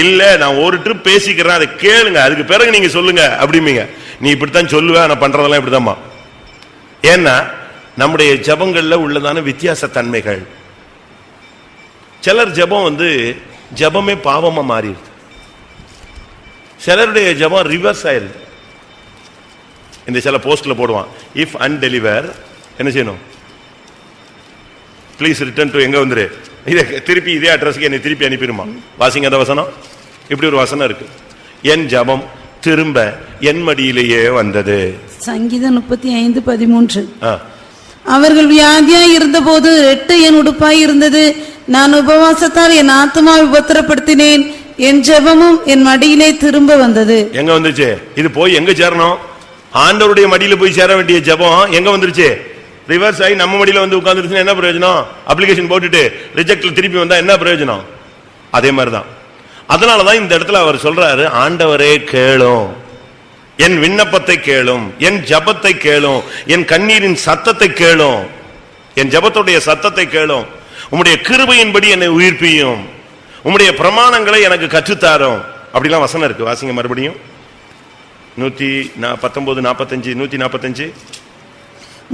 இல்ல நான் ஒரு ட்ரிப் பேசிக்கிறேன், அதை கேளுங்க, அதுக்கு பிறகு நீங்க சொல்லுங்க அப்படிம்பீங்க. நீ இப்படித்தான் சொல்லுவேன், நான் பண்றதெல்லாம் இப்படிதான்மா. ஏன்னா நம்முடைய ஜெபங்கள்ல உள்ளதான வித்தியாச தன்மைகள். சிலர் ஜெபம் ஜெபமே பாவமா மாறிடுது, சிலருடைய ஜெபம் ரிவர்ஸ் ஆயிருது. இந்த சில போஸ்ட்ல போடுவான், இஃப் அன்டெலிவர் என்ன செய்யணும், ப்ளீஸ் ரிட்டர்ன் டு எங்க வந்துரு, இதை திருப்பி இதே அட்ரஸ்க்கு என்னை திருப்பி அனுப்பிடுமா. வாசிங்க அந்த வசனம். இப்படி ஒரு வசனம் இருக்கு, என் ஜெபம் திரும்ப என் மடியிலேயே வந்தது. சங்கீதம் 35:13. அவர்கள் வியாதியாய் இருந்தபோது ரெட்டு என் உடுப்பாய் இருந்தது, நான் உபவாசத்தால் என் ஆத்மாவை உபத்திரப்படுத்தினேன், என் ஜெபமும் என் மடியிலே திரும்ப வந்தது. எங்க வந்துச்சு? இது போய் எங்க சேரணும்? ஆண்டவருடைய மடியில போய் சேர வேண்டிய ஜெபம் எங்க வந்துருச்சு? ரிவர்ஸ் ஆகி நம்ம மடியில உட்கார்ந்துருச்சுன்னா என்ன பிரயோஜனம்? அப்ளிகேஷன் போட்டுட்டு ரிஜெக்ட்ல திருப்பி வந்தா என்ன பிரயோஜனம்? அதே மாதிரிதான். அதனாலதான் இந்த இடத்துல அவர் சொல்றாரு, ஆண்டவரே கேளும், என் விண்ணப்பத்தை கேளும், என் ஜெபத்தை கேளும், என் கண்ணீரின் சத்தத்தை கேளும், என் ஜெபத்துடைய சத்தத்தை கேளும், உம்முடைய கிருபையின்படி என்னை உயிர்ப்பியும், உம்முடைய பிரமாணங்களை எனக்கு கற்றுத்தாரும். அப்படிலாம் வசனம் இருக்கு. வாசிங்க மறுபடியும் 119:45.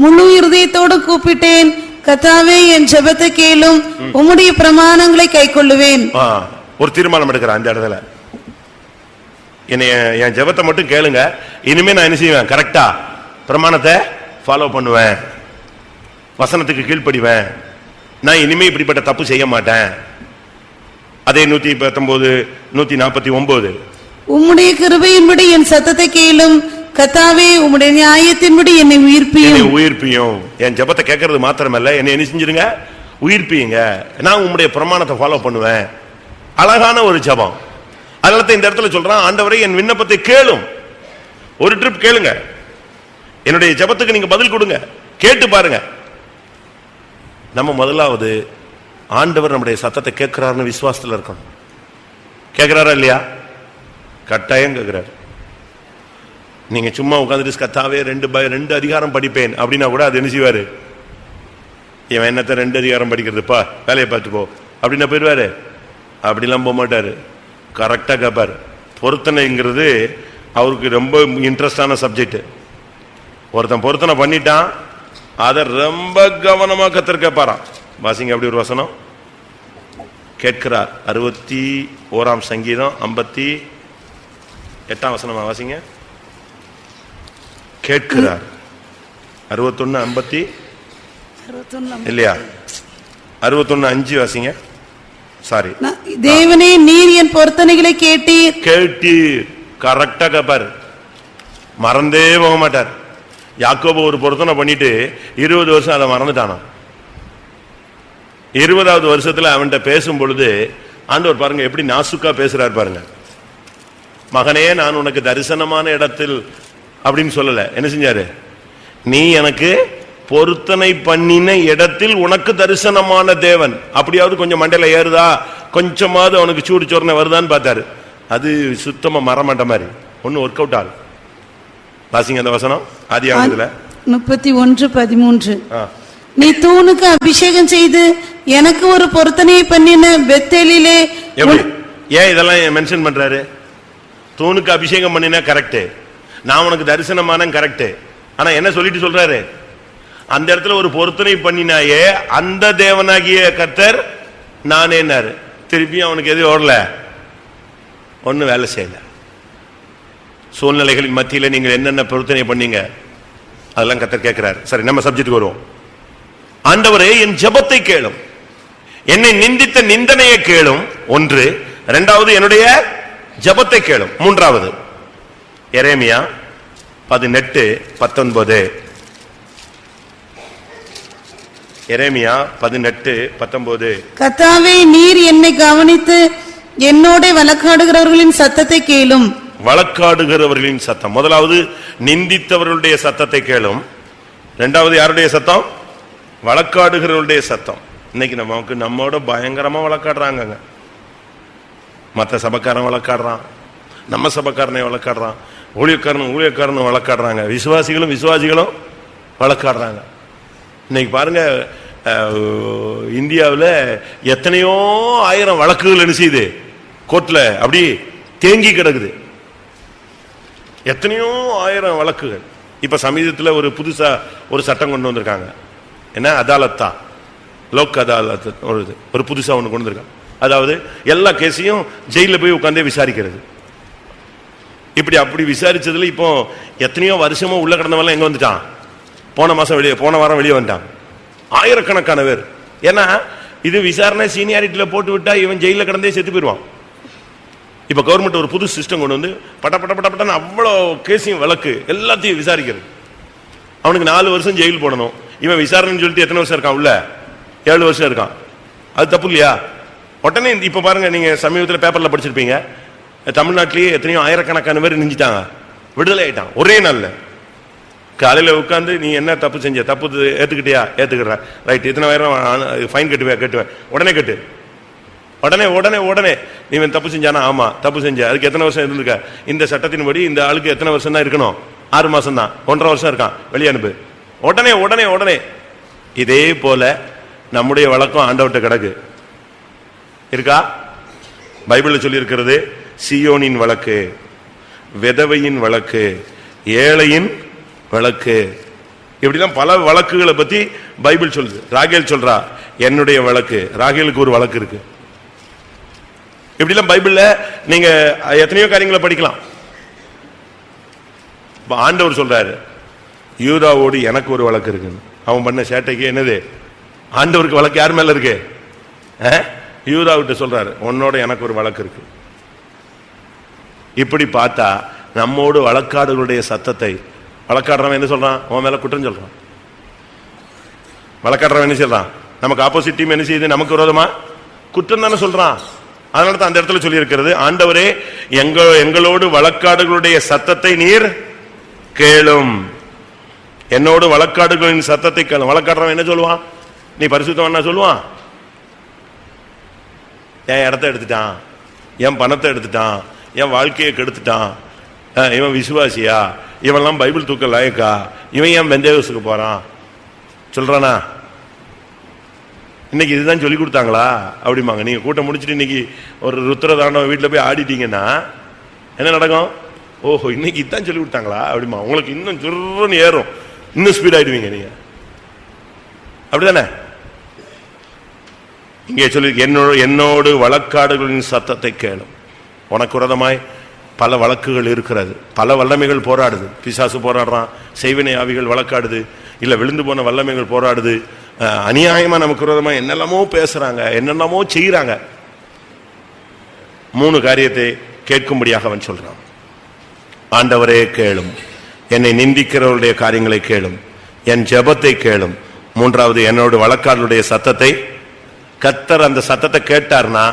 முழு இருதயத்தோடு கூப்பிட்டேன். கர்த்தாவே என் ஜெபத்தை கேளும், உம்முடைய பிரமாணங்களை கைக்கொள்ளுவேன். ஒரு தீர்மானம் எடுக்கிறேன் அந்த இடத்துல. என்னைய என் ஜெபத்தை மட்டும் கேளுங்க, இனிமே நான் என்ன செய்வேன்? கரெக்டா பிரமாணத்தை ஃபாலோ பண்ணுவேன், வசனத்துக்கு கீழ்ப்படிவேன், நான் இனிமே இப்படிப்பட்ட தப்பு செய்ய மாட்டேன். அதே 119 149 உம்முடைய கிருபையின்படி என் சத்தத்தை கேளும், கர்த்தாவே உம்முடைய நியாயத்தின்படி என்னை உயிர்ப்பியும். என் ஜெபத்தை கேட்கறது மாத்திரமல்ல, என்னை என்ன செஞ்சிருங்க? உயிர்ப்பியுங்க. நான் உம்முடைய பிரமாணத்தை ஃபாலோ பண்ணுவேன். அழகான ஒரு ஜெபம். அதனால இந்த இடத்துல சொல்றான், ஆண்டவரே என் விண்ணப்பத்தை கேளும். ஒரு ட்ரிப் கேளுங்க, என்னுடைய ஜெபத்துக்கு நீங்க பதில் கொடுங்க, கேட்டு பாருங்க. நம்ம முதலாவது ஆண்டவர் நம்முடைய சத்தத்தை கேட்கிறாருன்னு விசுவாசத்தில் இருக்கணும். கேட்கிறாரா இல்லையா? கட்டாயம் கேட்கிறார். நீங்க சும்மா உட்காந்துட்டு கர்த்தாவே 2 அதிகாரம் படிப்பேன் அப்படின்னா கூட அது என்ன செய்வாரு? இவன் என்னத்த 2 அதிகாரம் படிக்கிறதுப்பா, வேலையை பார்த்து போ அப்படின்னா போயிடுவாரு? அப்படிலாம் போக மாட்டாரு. கரெக்டா கேட்பாரு. பொருத்தனைங்கிறது அவருக்கு ரொம்ப இன்ட்ரெஸ்டான சப்ஜெக்ட். ஒருத்தன் பொருத்தனை பண்ணிட்டான், அதை ரொம்ப கவனமா கத்தர் கேட்பாராம். வாசிங்க அப்படி ஒரு வசனம். கேட்கிறார். 61 சங்கீதம் 58 வசனமா வாசிங்க. கேட்கிறார். 61 இல்லையா? 61:5 வாசிங்க. சாரி, தேவனே நீர் என் பொருத்தனைகளை கேட்டீர். கரெக்டா கேட்பாரு, மறந்தே போக மாட்டார். யாக்கோபு ஒரு பொருத்தனை பண்ணிட்டு 20 வருஷம் அதை மறந்துட்டானா. 20வது வருஷத்துல அவன்கிட்ட பேசும் பொழுது ஆண்டவர் பாருங்க எப்படி நாசுக்கா பேசுறாரு பாருங்க. மகனே நான் உனக்கு தரிசனமான இடத்தில் அப்படின்னு சொல்லல, என்ன செஞ்சாரு? நீ எனக்கு பொருத்தனை பண்ணின இடத்தில் உனக்கு தரிசனமான தேவன். அப்படியாவது கொஞ்சம் மண்டையில ஏறுதா, கொஞ்சமாவது அவனுக்கு சூடு சோர்னை வருதான்னு பார்த்தாரு. அது சுத்தமா மரமாட்ட மாதிரி ஒன்னு ஒர்க் அவுட் ஆகும். வாசிங்க அந்த வசனம். ஆதியாகமத்துல 31:13. நீ தூணுக்கு அபிஷேகம் செய்து எனக்கு ஒரு பொருத்தனையை பண்ணின பெத்தேலிலே. ஏன் இதெல்லாம் மென்ஷன் பண்றாரு? தூணுக்கு அபிஷேகம் பண்ணினா கரெக்ட், நான் உனக்கு தரிசனமான கரெக்ட். ஆனா என்ன சொல்லிட்டு சொல்றாரு? அந்த இடத்துல ஒரு பொருத்தனை பண்ணினாயே அந்த தேவனாகிய கர்த்தர் நானேனாரு. திருப்பி அவனுக்கு எது ஓடல, ஒண்ணு வேலை செய்யல. சூழ்நிலைகளின் மத்தியில நீங்கள் என்னென்ன பொருத்தனை பண்ணீங்க அதெல்லாம் கர்த்தர் கேட்கிறார். சரி, நம்ம சப்ஜெக்ட்டுக்கு வருவோம். ஆண்டவரே என் ஜெபத்தை கேளும், என்னை நிந்தித்த நிந்தனையை கேளும். 1. 2வது என்னுடைய ஜெபத்தை கேளும். 3வது எரேமியா 18:19. எரேமியா 18:19. கர்த்தாவே நீர் என்னை கவனித்து என்னோட வழக்காடுகிறவர்களின் சத்தத்தை கேளும். வழக்காடுகிறவர்களின் சத்தம். முதலாவது நிந்தித்தவர்களுடைய சத்தத்தை கேளும். 2வது யாருடைய சத்தம்? வழக்காடுகிறவர்களுடைய சத்தம். இன்னைக்கு நமக்கு நம்மோட பயங்கரமா வழக்காடுறாங்க. மற்ற சபக்காரன் வழக்காடுறான், நம்ம சபக்காரனை வழக்காடுறான், ஊழியக்காரனும் வழக்காடுறாங்க, விசுவாசிகளும் வழக்காடுறாங்க. இன்னைக்கு பாருங்க, இந்தியாவில் எத்தனையோ 1000 வழக்குகள் என்ன செய்யுது கோர்ட்ல அப்படி தேங்கி கிடக்குது. எத்தனையோ 1000 வழக்குகள். இப்ப சமீபத்தில் ஒரு புதுசா ஒரு சட்டம் கொண்டு வந்திருக்காங்க. என்ன அதாலத்தா, லோக் அதாலத், ஒரு புதுசா ஒன்று கொண்டு வந்திருக்காங்க. அதாவது எல்லா கேஸையும் ஜெயிலில் போய் உட்காந்தே விசாரிக்கிறது. அப்படி விசாரிச்சதுல இப்போ எத்தனையோ வருஷமா உள்ள கிடந்தவெல்லாம் எங்க வந்துட்டான்? போன வாரம் வெளியே வந்துட்டான். 1000கணக்கான பேர். ஏன்னா இது விசாரணை சீனியாரிட்டியில போட்டு விட்டா இவன் ஜெயில கிடந்தே செத்து போயிடுவான். இப்ப கவர்மெண்ட் ஒரு புது சிஸ்டம் கொண்டு வந்து பட்டன்னு அவ்வளோ கேஸையும் வழக்கு எல்லாத்தையும் விசாரிக்கிறது. அவனுக்கு 4 வருஷம் ஜெயில் போடணும். இவன் விசாரணைன்னு சொல்லிட்டு எத்தனை வருஷம் இருக்கான்? உள்ள 7 வருஷம் இருக்கான். அது தப்பு இல்லையா? உடனே இப்ப பாருங்க, நீங்க சமீபத்தில் பேப்பர்ல படிச்சிருப்பீங்க, தமிழ்நாட்டிலேயே எத்தனையோ 1000கணக்கான பேர் நெஞ்சிட்டாங்க, விடுதலை ஆயிட்டான் ஒரே நாள்ல. காலையில உட்காந்து நீ என்ன தப்பு செஞ்ச, தப்பு ஏத்துக்கிட்டியா? ஏத்துக்கிற, ரைட். எத்தனை 1000 ஃபைன் கட்டுவேன், உடனே கட்டு. உடனே நீ தப்பு செஞ்சானா? ஆமா தப்பு செஞ்ச. அதுக்கு எத்தனை வருஷம் இருந்திருக்க? இந்த சட்டத்தின்படி இந்த ஆளுக்கு எத்தனை வருஷம் தான் இருக்கணும்? 6 மாசம் தான். 1.5 வருஷம் இருக்கான், வெளியே அனுப்பு. உடனே. இதே போல நம்முடைய வழக்கம் ஆண்டவர்கிட்ட கிடக்கு. இருக்கா? பைபிள்ல சொல்லி இருக்கிறது, சியோனின் வழக்கு, விதவையின் வழக்கு, ஏழையின் வழக்கு. இப்படிலாம் பல வழக்குகளை பத்தி பைபிள் சொல்லுது. ராகேல் சொல்றா என்னுடைய வழக்கு, ராகேலுக்கு ஒரு வழக்கு இருக்கு. இப்படிலாம் பைபிள்ல நீங்க எத்தனையோ காரியங்களை படிக்கலாம். ஆண்டவர் சொல்றாரு யூதாவோடு எனக்கு ஒரு வழக்கு இருக்குன்னு. அவன் பண்ண சேட்டைக்கு என்னது? ஆண்டவருக்கு வழக்கு யார் மேல இருக்கு? யூதாவிட்ட சொல்றாரு உன்னோட எனக்கு ஒரு வழக்கு இருக்கு. இப்படி பார்த்தா நம்மோடு வழக்காடுகளுடைய சத்தத்தை, வழக்காடுறவன் என்ன சொல்றான்? அவன் மேல குற்றம் சொல்றான். வழக்காடுறவன் என்ன சொல்றான்? நமக்கு ஆப்போசிட் டீம் என்ன செய்யுது? நமக்கு விரோதமா குற்றம் தானே சொல்றான். அதனால தான் அந்த இடத்துல சொல்லி இருக்கிறது, ஆண்டவரே எங்களோடு வழக்காடுகளுடைய சத்தத்தை நீர் கேளும். என்னோடு வழக்காடுகளின் சத்தத்தை கேளும். வழக்காடுறவன் என்ன சொல்லுவான்? நீ பரிசுத்தவன் சொல்லுவான். என் இடத்த எடுத்துட்டான், என் பணத்தை எடுத்துட்டான், என் வாழ்க்கையை கெடுத்துட்டான், இவன் விசுவாசியா, இவன்லாம் பைபிள் தூக்க லாயக்கா, இவன் ஏன் பெந்தேகோஸ்துக்கு போறான் சொல்றானா? இன்னைக்கு இதுதான் சொல்லி கொடுத்தாங்களா அப்படிமாங்க. நீங்க கூட்டம் முடிச்சுட்டு இன்னைக்கு ஒரு ருத்ரதாண்டவ வீட்டில் போய் ஆடிட்டீங்கன்னா என்ன நடக்கும்? ஓஹோ இன்னைக்கு இதுதான் சொல்லி கொடுத்தாங்களா அப்படிமா. உங்களுக்கு இன்னும் சுருன்னு ஏறும், இன்னும் ஸ்பீட் ஆயிடுவீங்க நீங்க. அப்படிதானே? இங்கே சொல்லி என்னோடு வழக்காடுகளின் சத்தத்தை கேளும். உனக்கு விரோதமாய் பல வழக்குகள் இருக்கிறது, பல வல்லமைகள் போராடுது. பிசாசு போராடுறான், செய்வினை ஆவிகள் வழக்காடுது, இல்ல விழுந்து போன வல்லமைகள் போராடுது. அநியாயமா நமக்கு விரோதமா என்னெல்லாமோ பேசுறாங்க, என்னெல்லாமோ செய்யறாங்க. 3 காரியத்தை கேட்கும்படியாக அவன் சொல்றான். ஆண்டவரே கேளும், என்னை நிந்திக்கிறவருடைய காரியங்களை கேளும், என் ஜெபத்தை கேளும். 3வது என்னோட வழக்காடுடைய சத்தத்தை. கர்த்தர் அந்த சத்தத்தை கேட்டார்னா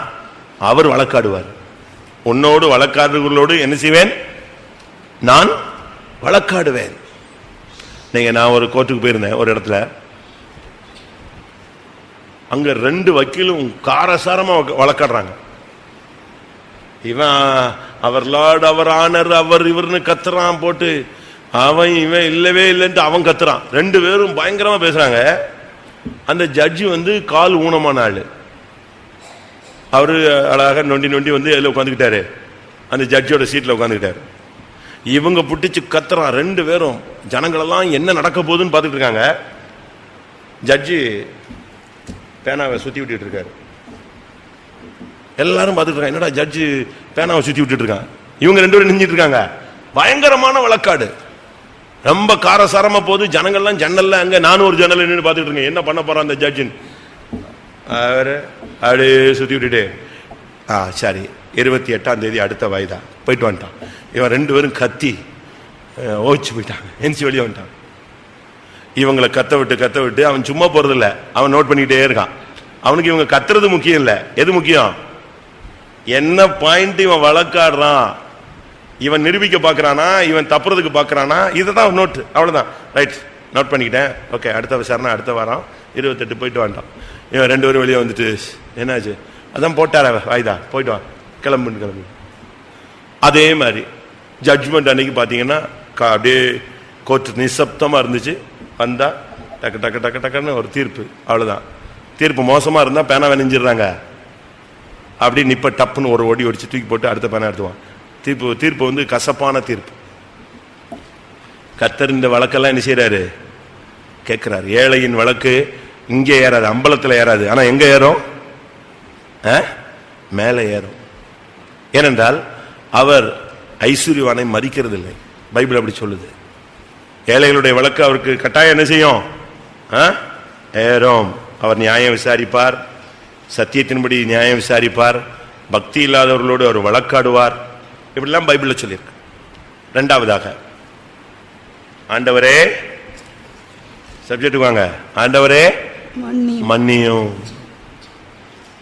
அவர் வழக்காடுவார். உன்னோடு வழக்காடுகளோடு என்ன செய்வேன்? நான் வழக்காடுவேன். நான் ஒரு கோர்ட்டுக்கு போயிருந்தேன் ஒரு இடத்துல. அங்க 2 வக்கீலும் காரசாரமா வழக்காடுறாங்க. இவன் அவர் லார்ட், அவர் ஆனர், அவர் இவர்னு கத்துறான் போட்டு, அவன் இவன் இல்லவே இல்லைன்ட்டு அவன் கத்துறான். 2 பேரும் பயங்கரமா பேசுறாங்க. அந்த ஜட்ஜி கால் ஊனமான ஆளு. அவரு அழகாக நொண்டி நொண்டி அதில் உட்காந்துக்கிட்டாரு, அந்த ஜட்ஜோட சீட்ல உட்காந்துக்கிட்டாரு. இவங்க புட்டிச்சு கத்துறான் 2 பேரும். ஜனங்களெல்லாம் என்ன நடக்க போகுதுன்னு பார்த்துட்டு இருக்காங்க. ஜட்ஜி பேனாவை சுத்தி விட்டுட்டு இருக்காரு. எல்லாரும் பார்த்துட்டு இருக்காங்க, என்னடா ஜட்ஜி பேனாவை சுத்தி விட்டுட்டு இருக்காங்க. இவங்க 2 பேரும் நின்றுட்டு இருக்காங்க. பயங்கரமான வழக்காடு, ரொம்ப காரசாரமா போகுது. ஜனங்கள்லாம் ஜன்னல்ல, அங்க நானும் ஒரு ஜன்னல் நின்று பார்த்துட்டு இருக்கேன், என்ன பண்ண போறான் அந்த ஜட்ஜின். அவரு அப்படியே சுத்தி விட்டுட்டு சரி 28ஆம் தேதி அடுத்த வயதா போயிட்டு வந்துட்டான். இவன் 2 பேரும் கத்தி ஓச்சு போயிட்டாங்க, எந்திச்சு வெளியே வந்துட்டான். இவங்களை கத்த விட்டு அவன் சும்மா போறதில்ல, அவன் நோட் பண்ணிக்கிட்டே இருக்கான். அவனுக்கு இவங்க கத்துறது முக்கியம் இல்ல, எது முக்கியம்? என்ன பாயிண்ட் இவன் வழக்காடுறான், இவன் நிரூபிக்க பாக்குறானா, இவன் தப்புறதுக்கு பாக்குறானா, இதுதான் நோட்டு. அவ்வளவுதான், ரைட், நோட் பண்ணிக்கிட்டேன், ஓகே, அடுத்த விசாரணை அடுத்த வாரம் 28 போயிட்டு வந்துட்டான். இவன் 2 பேரும் வெளியே வந்துட்டு என்னாச்சு, அதான் போட்டார வாய்தா, போயிட்டு வா, கிளம்பு. அதே மாதிரி ஜட்ஜ்மெண்ட் அன்னைக்கு பாத்தீங்கன்னா அப்படியே கோர்ட் நிசப்தமா இருந்துச்சு. வந்தா டக்கு டக்கு டக்கு டக்குன்னு ஒரு தீர்ப்பு, அவ்வளவுதான். தீர்ப்பு மோசமா இருந்தா பேனா வெனிஞ்சிடுறாங்க. அப்படி நிப்ப டப்புன்னு ஒரு ஓடி ஒடிச்சு தூக்கி போட்டு அடுத்த பேனா எடுத்துவான். தீர்ப்பு கசப்பான தீர்ப்பு. கர்த்தர் இந்த வழக்கெல்லாம் என்ன செய்யறாரு? கேட்கிறாரு. ஏழையின் வழக்கு இங்கே ஏறாது, அம்பலத்தில் ஏறாது, ஆனா எங்க ஏறும்? மேலே ஏறும். ஏனென்றால் அவர் ஐஸ்வர்யவானை மதிக்கிறது இல்லை, பைபிள் அப்படி சொல்லுது. ஏழைகளுடைய வழக்கு அவருக்கு கட்டாயம் என்ன செய்யும்? ஏறும். அவர் நியாயம் விசாரிப்பார், சத்தியத்தின்படி நியாயம் விசாரிப்பார், பக்தி இல்லாதவர்களோடு அவர் வழக்காடுவார். இப்படிலாம் பைபிள்ல சொல்லியிருக்கு. 2வதாக ஆண்டவரே, சப்ஜெக்ட் வாங்க, ஆண்டவரே மன்னியும்.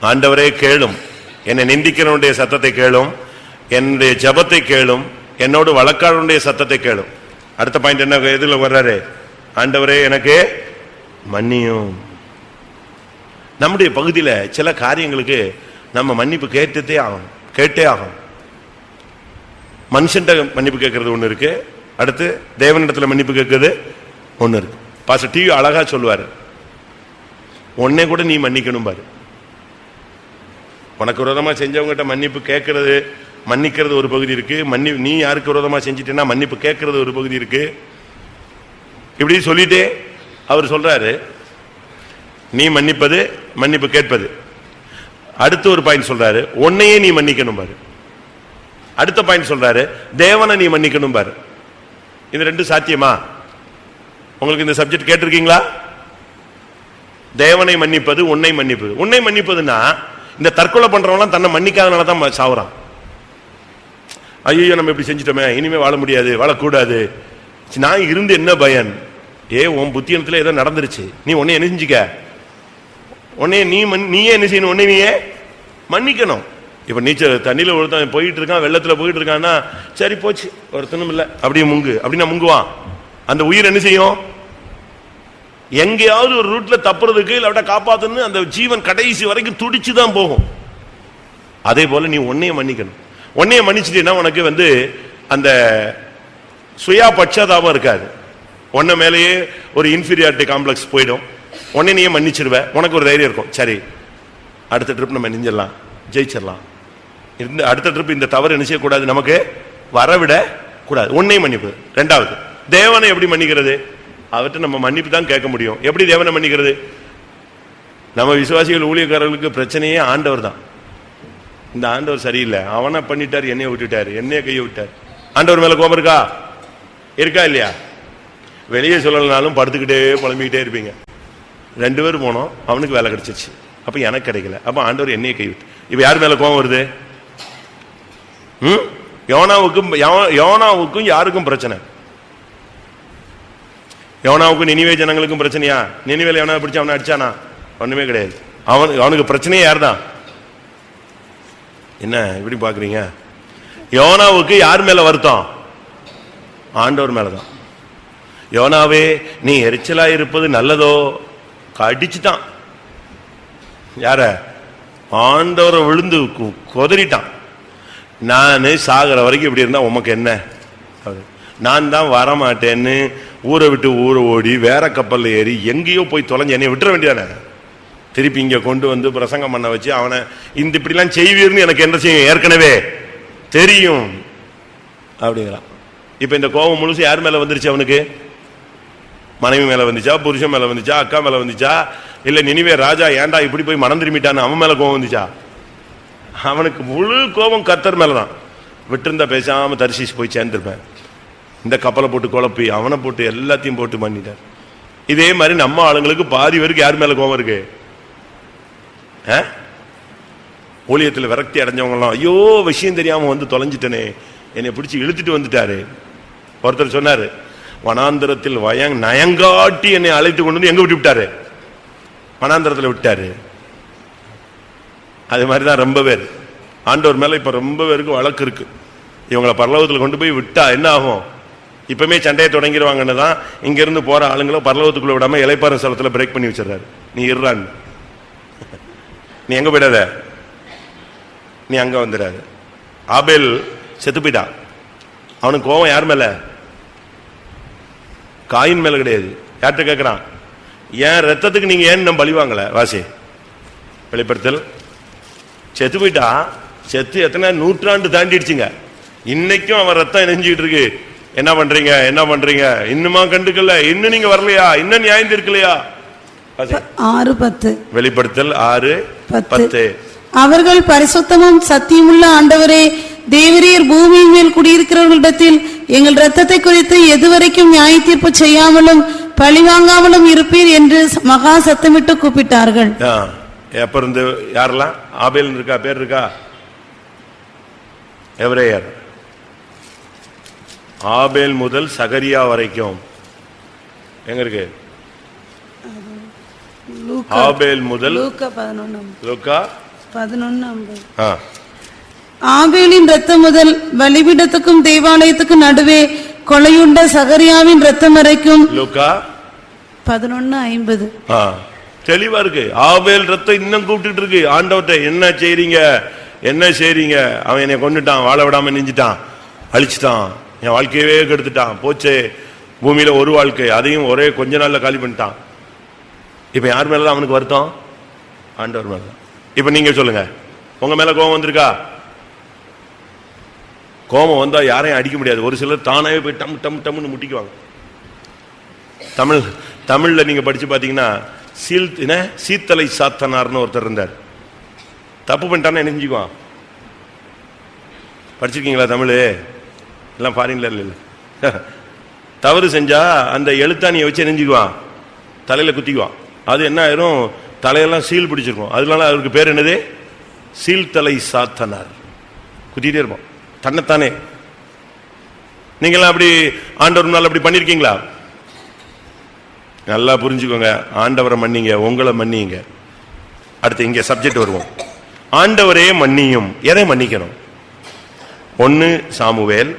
ஆண்டவரே கேளும், என்னை நிந்திக்கிறவனுடைய சத்தத்தை கேளும், என்னுடைய ஜபத்தை கேளும், என்னோடு வழக்காடுடைய சத்தத்தை கேளும். அடுத்த பாயிண்ட் என்ன எதுல வர்றாரு? ஆண்டவரே எனக்கு மன்னியும். நம்முடைய பகுதியில சில காரியங்களுக்கு நம்ம மன்னிப்பு கேட்டே ஆகும். மனுஷன் மன்னிப்பு கேட்கறது ஒண்ணு இருக்கு, அடுத்து தேவனிடத்துல மன்னிப்பு கேட்கறது ஒண்ணு இருக்கு. பாஸ்டர் டிவி அழகா சொல்லுவாரு, உன்னை கூட நீ மன்னிக்கணும் பாரு. உனக்கு விரோதமா செஞ்சவங்ககிட்ட மன்னிப்பு கேட்கறது, மன்னிக்கிறது ஒரு பகுதி இருக்கு. நீ யாருக்கு விரோதமா செஞ்சிட்டேன்னா மன்னிப்பு கேட்கறது ஒரு பகுதி இருக்கு. இப்படி சொல்லிட்டே அவர் சொல்றாரு, நீ மன்னிப்பது மன்னிப்பு கேட்பது. அடுத்து ஒரு பாயிண்ட் சொல்றாரு, உன்னையே நீ மன்னிக்கணும் பாரு. அடுத்த பாயிண்ட் சொல்றாரு, தேவனை நீ மன்னிக்கணும் பாரு. இது ரெண்டு சாத்தியமா? உங்களுக்கு இந்த சப்ஜெக்ட் கேட்டிருக்கீங்களா? தேவனை மன்னிப்பது, உன்னை மன்னிப்பது. உன்னை மன்னிப்பதுன்னா இந்த தற்கொலை பண்றவங்களாம் தன்னை மன்னிக்காதனால தான் சாவுறான். ஐயோ நம்ம இப்படி செஞ்சிட்டோமே, இனிமே வாழ முடியாது, வாழக்கூடாது, நான் இருந்து என்ன பயன்? உன் புத்தியனத்துல ஏதோ நடந்துருச்சு, நீ உன்னை என்ன செஞ்சுக்க, உன்னைய நீயே என்ன செய்யணும், உன்னை நீயே மன்னிக்கணும். இப்ப நீச்சல் தண்ணியில ஒருத்தன் போயிட்டு இருக்கான், வெள்ளத்துல போயிட்டு இருக்கான்னா, சரி போச்சு ஒருத்தனும் இல்லை அப்படியே முங்கு அப்படின்னா முங்குவான். அந்த உயிர் என்ன செய்யும்? எங்கேயாவது ஒரு ரூட்ல தப்புறதுக்கு இல்லாட்ட காப்பாத்துன்னு அந்த ஜீவன் கடைசி வரைக்கும் துடிச்சுதான் போகும். அதே போல நீ உன்னைய மன்னிக்கணும். உன்னைய மன்னிச்சுட்டீங்கன்னா உனக்கு அந்த சுயா பட்சதாபம் இருக்காது. உன்ன மேலேயே ஒரு இன்ஃபீரியாரிட்டி காம்ப்ளெக்ஸ் போயிடும். உன்னை நீயே மன்னிச்சிருவ, உனக்கு ஒரு தைரியம் இருக்கும், சரி அடுத்த ட்ரிப் நம்ம நெஞ்சிடலாம், ஜெயிச்சிடலாம். அடுத்த ட்ரிப் இந்த தவறு என்ன செய்யக்கூடாது, நமக்கு வரவிட கூடாது. உன்னை மன்னிப்பு. ரெண்டாவது, தேவனை எப்படி மன்னிக்கிறது? அவர்கிட்ட நம்ம மன்னிப்பு தான் கேட்க முடியும். எப்படி தேவனை மன்னிக்கிறது? நம்ம விசுவாசிகள் ஊழியக்காரர்களுக்கு பிரச்சனையே ஆண்டவர் தான். இந்த ஆண்டவர் சரியில்லை, அவனை பண்ணிட்டார், என்னைய விட்டுட்டாரு, என்னைய கையை விட்டார். ஆண்டவர் மேல கோபம் இருக்கா? இருக்கா இல்லையா? வெளியே சொல்லலனாலும் படுத்துக்கிட்டே புலம்பிக்கிட்டே இருப்பீங்க. 2 பேர் போனோம், அவனுக்கு வேலை கிடைச்சிச்சு, அப்ப எனக்கு கிடைக்கல, அப்ப ஆண்டவர் என்னைய கைவிட்டு. இப்ப யார் மேல கோபம் வருது? யோனாவுக்கும் யாருக்கும் பிரச்சனை? யோனாவுக்கும் நினிவே ஜனங்களுக்கும் பிரச்சனையா? நினிவேல யோனா பிடிச்சு அவனை அடிச்சானா? ஒண்ணுமே கிடையாது. அவனுக்கு பிரச்சனையே யார் தான்? என்ன இப்படி பாக்குறீங்க? யோனாவுக்கு யார் மேல வருத்தம்? ஆண்டவர் மேலதான். யோனாவே நீ எரிச்சலா இருப்பது நல்லதோ? அடிச்சுட்டான். யார? ஆண்டவரை விழுந்து கொதறிட்டான். நான் சாகிற வரைக்கும் இப்படி இருந்தா உமக்கு என்ன? நான் தான் வரமாட்டேன்னு ஊரை விட்டு ஊரை ஓடி வேற கப்பல்ல ஏறி எங்கேயோ போய் தொலைஞ்சு என்னை விட்டுற வேண்டியதானே? திருப்பி இங்க கொண்டு பிரசங்கம் பண்ண வச்சு அவனை இந்த இப்படிலாம் செய்வீர்னு எனக்கு என்ன செய்யும் ஏற்கனவே தெரியும் அப்படிங்கிறான். இப்ப இந்த கோபம் முழுசு யார் மேல வந்துருச்சு? அவனுக்கு மனைவி மேல வந்துச்சா, புருஷன் மேல வந்துச்சா, அக்கா மேல வந்துச்சா, இல்ல நினிவே ராஜா ஏன்டா இப்படி போய் மனம் திரும்பிட்டான்னு அவன் மேல கோபம் வந்துச்சா? அவனுக்கு முழு கோபம் கர்த்தர் மேலதான். விட்டுருந்தா பேசாம தரிசிச்சு போய் சேர்ந்திருப்பேன். இந்த கப்பலை போட்டு குழப்பி அவனை போட்டு எல்லாத்தையும் போட்டு பண்ணிட்டார். இதே மாதிரி நம்ம ஆளுங்களுக்கு பாதி பேருக்கு யார் மேல கோபம் இருக்கு? ஊழியத்தில் விரக்தி அடைஞ்சவங்களாம், ஐயோ விஷயம் தெரியாம தொலைஞ்சிட்டனே, என்னை பிடிச்சி இழுத்துட்டு வந்துட்டாரு. ஒருத்தர் சொன்னாரு, வனாந்தரத்தில் நயங்காட்டி என்னை அழைத்து கொண்டு எங்க விட்டு விட்டாரு? வனாந்தரத்தில் விட்டாரு. அது மாதிரிதான் ரொம்ப பேர் ஆண்டவர் மேல இப்ப ரொம்ப பேருக்கு வழக்கு இருக்கு. இவங்களை பரலோகத்தில் கொண்டு போய் விட்டா என்ன ஆகும்? இப்பவுமே சண்டையை தொடங்கிடுவாங்கன்னு தான் இங்க இருந்து போற ஆளுங்களோ பரலோகத்துக்குள்ள விடாம இளைப்பாற ஸ்தலத்துல பிரேக் பண்ணி வச்சிடறாரு. நீ இருறான், நீ எங்க போயிடாத, நீ அங்க வந்துடாது. ஆபேல் செத்து போயிட்டான். அவனுக்கு கோபம் யார் மேல? காயின் மேல கிடையாது. யார்கிட்ட கேட்கிறான்? ஏன் ரத்தத்துக்கு நீங்க ஏன் நம்ம பழி வாங்கல? வாசி வெளிப்படுத்தல். செத்து போயிட்டா, செத்து எத்தனை நூற்றாண்டு தாண்டிடுச்சுங்க. இன்னைக்கும் அவன் ரத்தம் நெஞ்சிட்டு இருக்கு. என்ன பண்றீங்க, என்ன பண்றீங்க? இன்னுமா கண்டுக்கல? இன்னும் நீங்க வரலையா? இன்னும் நியாயம் இருக்கலையா? 6:10 வெளிப்படுத்தல் 6:10. அவர்கள் பரிசுத்தமும் சத்தியமுள்ள ஆண்டவரே, தேவரீர் பூமியின் மேல் குடியிருக்கிறவர்களிடத்தில் எங்கள் இரத்தத்தை குறித்து எதுவரைக்கும் நியாய தீர்ப்பு செய்யாமலும் பழிவாங்காமலும் இருப்பீர் என்று மகா சத்தமிட்டு கூப்பிட்டார்கள். எப்ப இருந்து யாரெல்லாம்? ஆபேல் இருக்கா? பேர் இருக்கா? எவரேயர். ஆபேல் முதல் சகரியா வரைக்கும் எங்க இருக்கு? ஆபேல் முதல் லூக்கா 11:50. ஆபேலின் ரத்தம் முதல் பலிபீடத்துக்கும் தேவாலயத்துக்கும் நடுவே கொலையுண்ட சகரியாவின் ரத்தம் வரைக்கும். லூக்கா 11:50. தெளிவா இருக்கு. ஆபேல் ரத்தம் இன்னும் கூப்பிட்டு இருக்கு ஆண்டவர்கிட்ட. என்ன செய்றீங்க, என்ன செய்றீங்க? அவன் என்னை கொண்டுட்டான், வாழ விடாம நெஞ்சிட்டான், அழிச்சிட்டான், என் வாழ்க்கையவே கெடுத்துட்டான், போச்சே பூமியில ஒரு வாழ்க்கை, அதையும் ஒரே கொஞ்ச நாள்ல காலி பண்ணிட்டான். இப்ப யார் மேலதான் அவனுக்கு வருத்தம்? ஆண்டவர் மேலதான். இப்ப நீங்க சொல்லுங்க, உங்க மேல கோபம் வந்திருக்கா? கோபம் வந்தா யாரையும் அடிக்க முடியாது. ஒரு சிலர் தானாவே போய் டம் டம் டம்னு முட்டிக்குவாங்க. தமிழ்ல நீங்க படிச்சு பாத்தீங்கன்னா சீத்தலை சாத்தனார்னு ஒருத்தர் இருந்தார். தப்பு பண்ணிட்டான்னு என்ன செஞ்சுக்குவான்? படிச்சிருக்கீங்களா தமிழ்? எல்லாம் ஃபாரின்ல இல்ல. தவறு செஞ்சா அந்த எழுத்தாணியை வச்சு நெஞ்சுக்குவான், தலையில குத்திக்குவான். அது என்ன ஆயிரும்? தலையெல்லாம் சீல் பிடிச்சிருக்கும். அதனால அவருக்கு பேர் என்னது? சீல்தலை சாத்தனார். குத்திட்டே இருப்போம் தன்னைத்தானே. நீங்களாம் அப்படி ஆண்டவர் முன்னால் அப்படி பண்ணிருக்கீங்களா? நல்லா புரிஞ்சுக்கோங்க. ஆண்டவரை மன்னிங்க, உங்களை மன்னிங்க. அடுத்து இங்க சப்ஜெக்ட் வருவோம். ஆண்டவரே மன்னியும். எதை மன்னிக்கணும்? 1 சாமுவேல்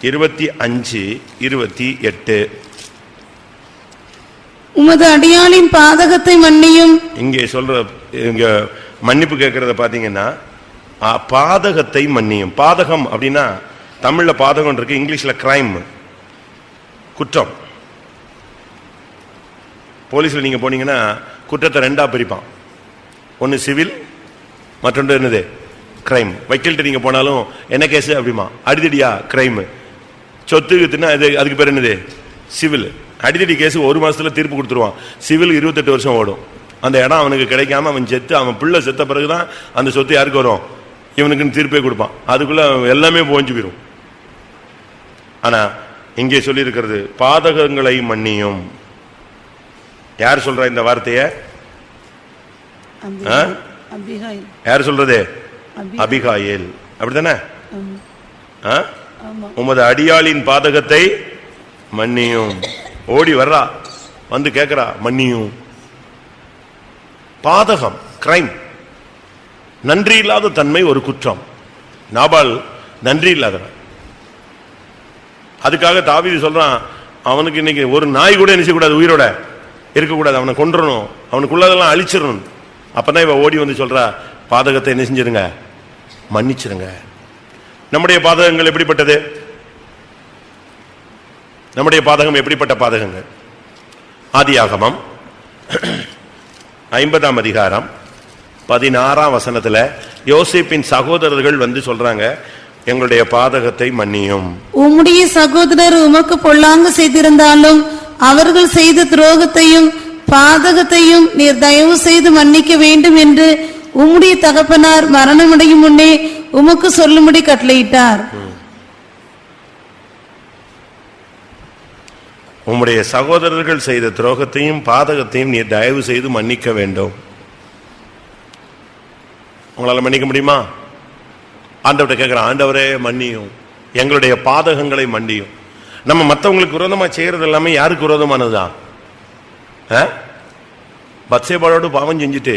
25:28. உமது அடியாளின் பாதகத்தை மன்னியும். இங்கே சொல்ற இங்க மன்னிப்பு கேட்கறத பாத்தீங்கன்னா பாதகத்தை மன்னியும். பாதகம் அப்படின்னா தமிழ்ல பாதகம் இருக்கு, இங்கிலீஷ்ல கிரைம், குற்றம். போலீஸ்ல நீங்க போனீங்கன்னா குற்றத்தை 2ஆ பிரிப்பான். ஒன்னு சிவில், மற்றொன்று என்னது? கிரைம். வக்கீல்கிட்ட நீங்க போனாலும் என்ன கேஸ் அப்படிமா? அடிதடியா? கிரைம். சொத்து அதுக்கு பேர் என்னது? சிவில். அடிதடி கேஸ் 1 மாசத்துல தீர்ப்பு கொடுத்துருவான். சிவில் 28 வருஷம் ஓடும். அந்த இடம் அவனுக்கு கிடைக்காம அவன் செத்து, அவன் பிள்ளை செத்த பிறகுதான் அந்த சொத்து யாருக்கு வரும்? இவனுக்குன்னு தீர்ப்பே கொடுப்பான். அதுக்குள்ள எல்லாமே போஞ்சு போயிடும். ஆனா இங்கே சொல்லி இருக்கிறது பாதகங்களை மன்னியும். யார் சொல்ற இந்த வார்த்தைய? யார் சொல்றது? அபிகாயில். அப்படித்தானே? உமது அடியாளின் பாதகத்தை மன்னியும். ஓடி வர்றா, வந்து கேட்கிறா, மன்னியும். பாதகம், கிரைம். நன்றி இல்லாத தன்மை ஒரு குற்றம். நாபால் நன்றி இல்லாதவன். அதுக்காக தாவீது சொல்றான், அவனுக்கு இன்னைக்கு ஒரு நாய் கூட என்ன செய்யக்கூடாது, உயிரோட இருக்கக்கூடாது, அவனை கொன்றணும், அவனுக்குள்ளதெல்லாம் அழிச்சிடணும். அப்பதான் இவ ஓடி வந்து சொல்றா, பாதகத்தை என்ன செஞ்சிருங்க, மன்னிச்சிருங்க. நம்முடைய பாதகங்கள் எப்படிப்பட்டது? நம்முடைய பாதகம் எப்படிப்பட்ட பாதகங்கள்? ஆதியாகமம் 50ஆம் அதிகாரம் 16ஆம் வசனத்துல யோசேப்பின் சகோதரர்கள் வந்து சொல்றாங்க, எங்களுடைய பாதகத்தை மன்னியும். உம்முடைய சகோதரர் உமக்கு பொல்லாங்கு செய்திருந்தாலும் அவர்கள் செய்த துரோகத்தையும் பாதகத்தையும் நீர் தயவு செய்து மன்னிக்க வேண்டும் என்று உம்முடைய தகப்பனார் மரணமடையும் முன்னே உமக்கு சொல்லும்படி கட்டளையிட்டார். உம்முடைய சகோதரர்கள் செய்த துரோகத்தையும் பாதகத்தையும் நீர் தயவு செய்து மன்னிக்க வேண்டும். உங்களால மன்னிக்க முடியுமா? ஆண்டவர்கிட்ட கேட்கிறேன், ஆண்டவரே மன்னியும், எங்களுடைய பாதகங்களை மன்னியும். நம்ம மற்றவங்களுக்கு விரோதமா செய்யறது எல்லாமே யாருக்கு விரோதமானதுதான்? பத்சேபாளோடு பாவம் செஞ்சுட்டு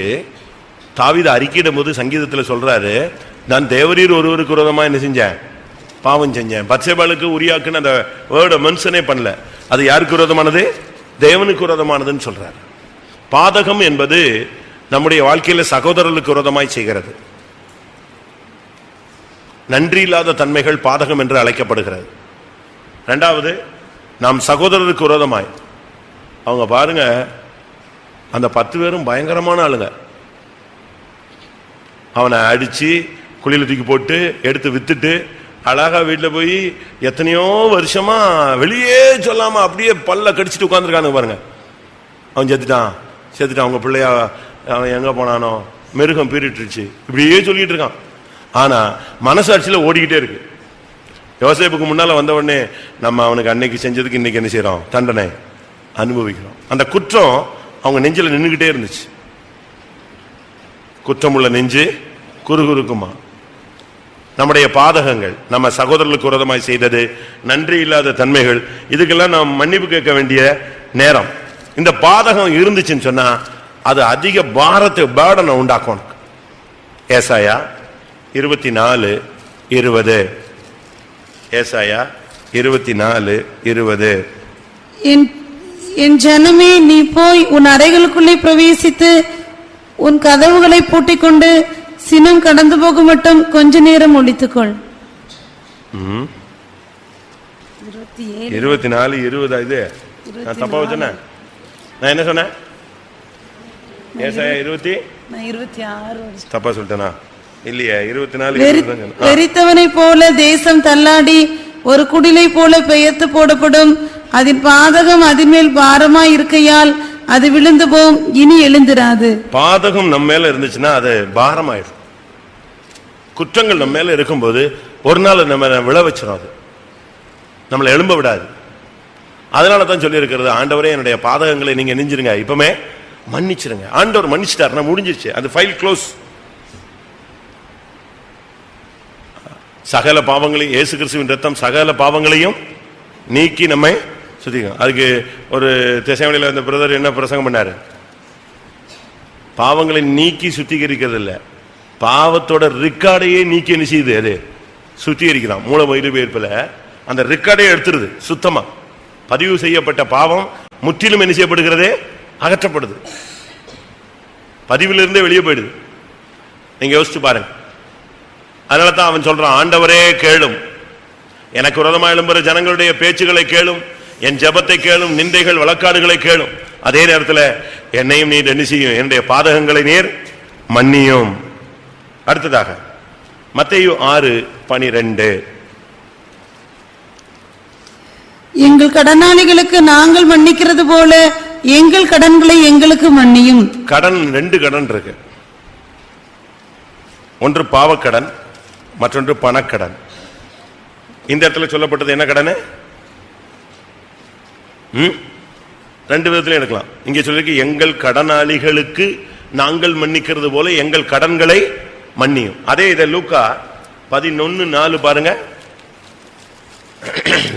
தாவீது அறிக்கையிடும் போது சங்கீதத்தில் சொல்றாரு, நான் தேவரீர் ஒருவருக்கு விரோதமா என்ன செஞ்சேன், பாவம் செஞ்சேன். பத்சேபாளுக்கு உரியாக்குன்னு அந்த வேர்டை மென்ஷனே பண்ணல. அது யாருக்கு விரோதமானது? தேவனுக்கு விரோதமானதுன்னு சொல்றாரு. பாதகம் என்பது நம்முடைய வாழ்க்கையில சகோதரர்களுக்கு விரோதமாய் செய்கிறது. நன்றி இல்லாத தன்மைகள் பாதகம் என்று அழைக்கப்படுகிறது. இரண்டாவது, நாம் சகோதரருக்கு விரோதமாய், அவங்க பாருங்க, அந்த 10 பேரும் பயங்கரமான ஆளுங்க. அவனை அடிச்சு குழியில தூக்கி போட்டு எடுத்து வித்துட்டு அழகா வீட்டில் போய் எத்தனையோ வருஷமா வெளியே சொல்லாம அப்படியே பல்ல கடிச்சிட்டு உட்காந்துருக்கானுங்க பாருங்க. அவன் செத்துட்டான், அவங்க பிள்ளையா அவன் எங்க போனானோ, மிருகம் பீறிட்டுருச்சு, இப்படியே சொல்லிட்டு இருக்கான். ஆனா மனசாட்சியில ஓடிக்கிட்டே இருக்கு. யோசேப்புக்கு முன்னால வந்த உடனே நம்ம அவனுக்கு அன்னைக்கு செஞ்சதுக்கு இன்னைக்கு என்ன செய்யறோம், தண்டனை அனுபவிக்கிறோம். அந்த குற்றம் அவங்க நெஞ்சில நின்றுகிட்டே இருந்துச்சு. குற்றமுள்ள நெஞ்சு குறுகுறுக்குமா. நம்முடைய பாதகங்கள், நம்ம சகோதரர்களுக்கு விரோதமாய் செய்தது, நன்றி இல்லாத தன்மைகள், இதுக்கெல்லாம் நாம் மன்னிப்பு கேட்க வேண்டிய நேரம். இந்த பாதகம் இருந்துச்சுன்னு சொன்னா அது அதிக பாரத்தை, பேர்டனை உண்டாக்கும். ஏசாயா 24:20. ஏசாயா 24:20. என் ஜனமே, நீ போய் உன் அறைகளுக்குள்ளே பிரவேசித்து உன் கதவுகளை பூட்டிக் கொண்டு சினம் கடந்து போக மட்டும் கொஞ்ச நேரம் ஒழித்துக்கொள். 24:20. இது நான் தப்பா வச்சேன? நான் என்ன சொன்னேன்? ஏசாயா 26 தப்பா சொல்லிட்டேனா? இல்லையா? 24:20. வெறித்தவனை போல தேசம் தள்ளாடி ஒரு குடிலை போல பெயர்த்து போடப்படும். அதன் பாதகம் அதன் மேல் பாரமாய் இருக்கையால் அது விழுந்து போம், இனி எழுந்திராது. பாதகம் நம்ம மேல இருந்துச்சுன்னா அது பாரமாயிடும். குற்றங்கள் நம்ம மேல இருக்கும்போது ஒரு நாள் நம்ம விழ வச்சிடும், அது நம்மளை எழும்ப விடாது. அதனால தான் சொல்லி இருக்கிறது, ஆண்டவரே என்னுடைய பாதகங்களை நீங்க நெஞ்சிருங்க, இப்பவுமே மன்னிச்சிருங்க. ஆண்டவர் மன்னிச்சிட்டாருன்னா முடிஞ்சிருச்சு, அது ஃபைல் க்ளோஸ். சகல பாவங்களையும் இயேசு கிறிஸ்துவின் ரத்தம் சகல பாவங்களையும் நீக்கி நம்மை சுத்திக்கும். அதுக்கு ஒரு தெசலோனிக்கேல இந்த பிரதர் என்ன பிரசங்கம் பண்ணாரு, பாவங்களை நீக்கி சுத்திகரிக்கிறது இல்ல, பாவத்தோட ரெக்கார்டையே நீக்கி என்ன செய்யுது, அது சுத்திகரிக்கிறான். மூல மொழிபெயர்ப்புல அந்த ரெக்கார்டே எடுத்துருது, சுத்தமா பதிவு செய்யப்பட்ட பாவம் முற்றிலும் என்ன செய்யப்படுகிறதே, அகற்றப்படுது, பதிவிலிருந்தே வெளியே போயிடுது. நீங்க யோசிச்சு பாருங்க. அதனால தான் அவன் சொல்றான், ஆண்டவரே கேளும், எனக்கு விரோதமாக எழும்புற ஜனங்களுடைய பேச்சுகளை கேளும், என் ஜெபத்தை கேளும், நிந்தைகள் வழக்காடுகளை கேளும், அதே நேரத்தில் என்னையும் நீர் என்ன செய்யும், என்னுடைய பாதகங்களை நீர் மன்னியும். அடுத்ததாக மத்தேயு 6:12, எங்கள் கடனாளிகளுக்கு நாங்கள் மன்னிக்கிறது போல எங்கள் கடன்களை எங்களுக்கு மன்னியும். கடன், ரெண்டு கடன் இருக்கு, ஒன்று பாவக்கடன், மற்றொன்று பணக்கடன். இந்த இடத்துல சொல்லப்பட்டது என்ன கடன்? ரெண்டு விதத்திலும் எடுக்கலாம். இங்கே சொல்லிருக்கு, எங்கள் கடனாளிகளுக்கு நாங்கள் மன்னிக்கிறது போல எங்கள் கடன்களை மன்னியும். அதே இதை லூக்கா 11:4 பாருங்க.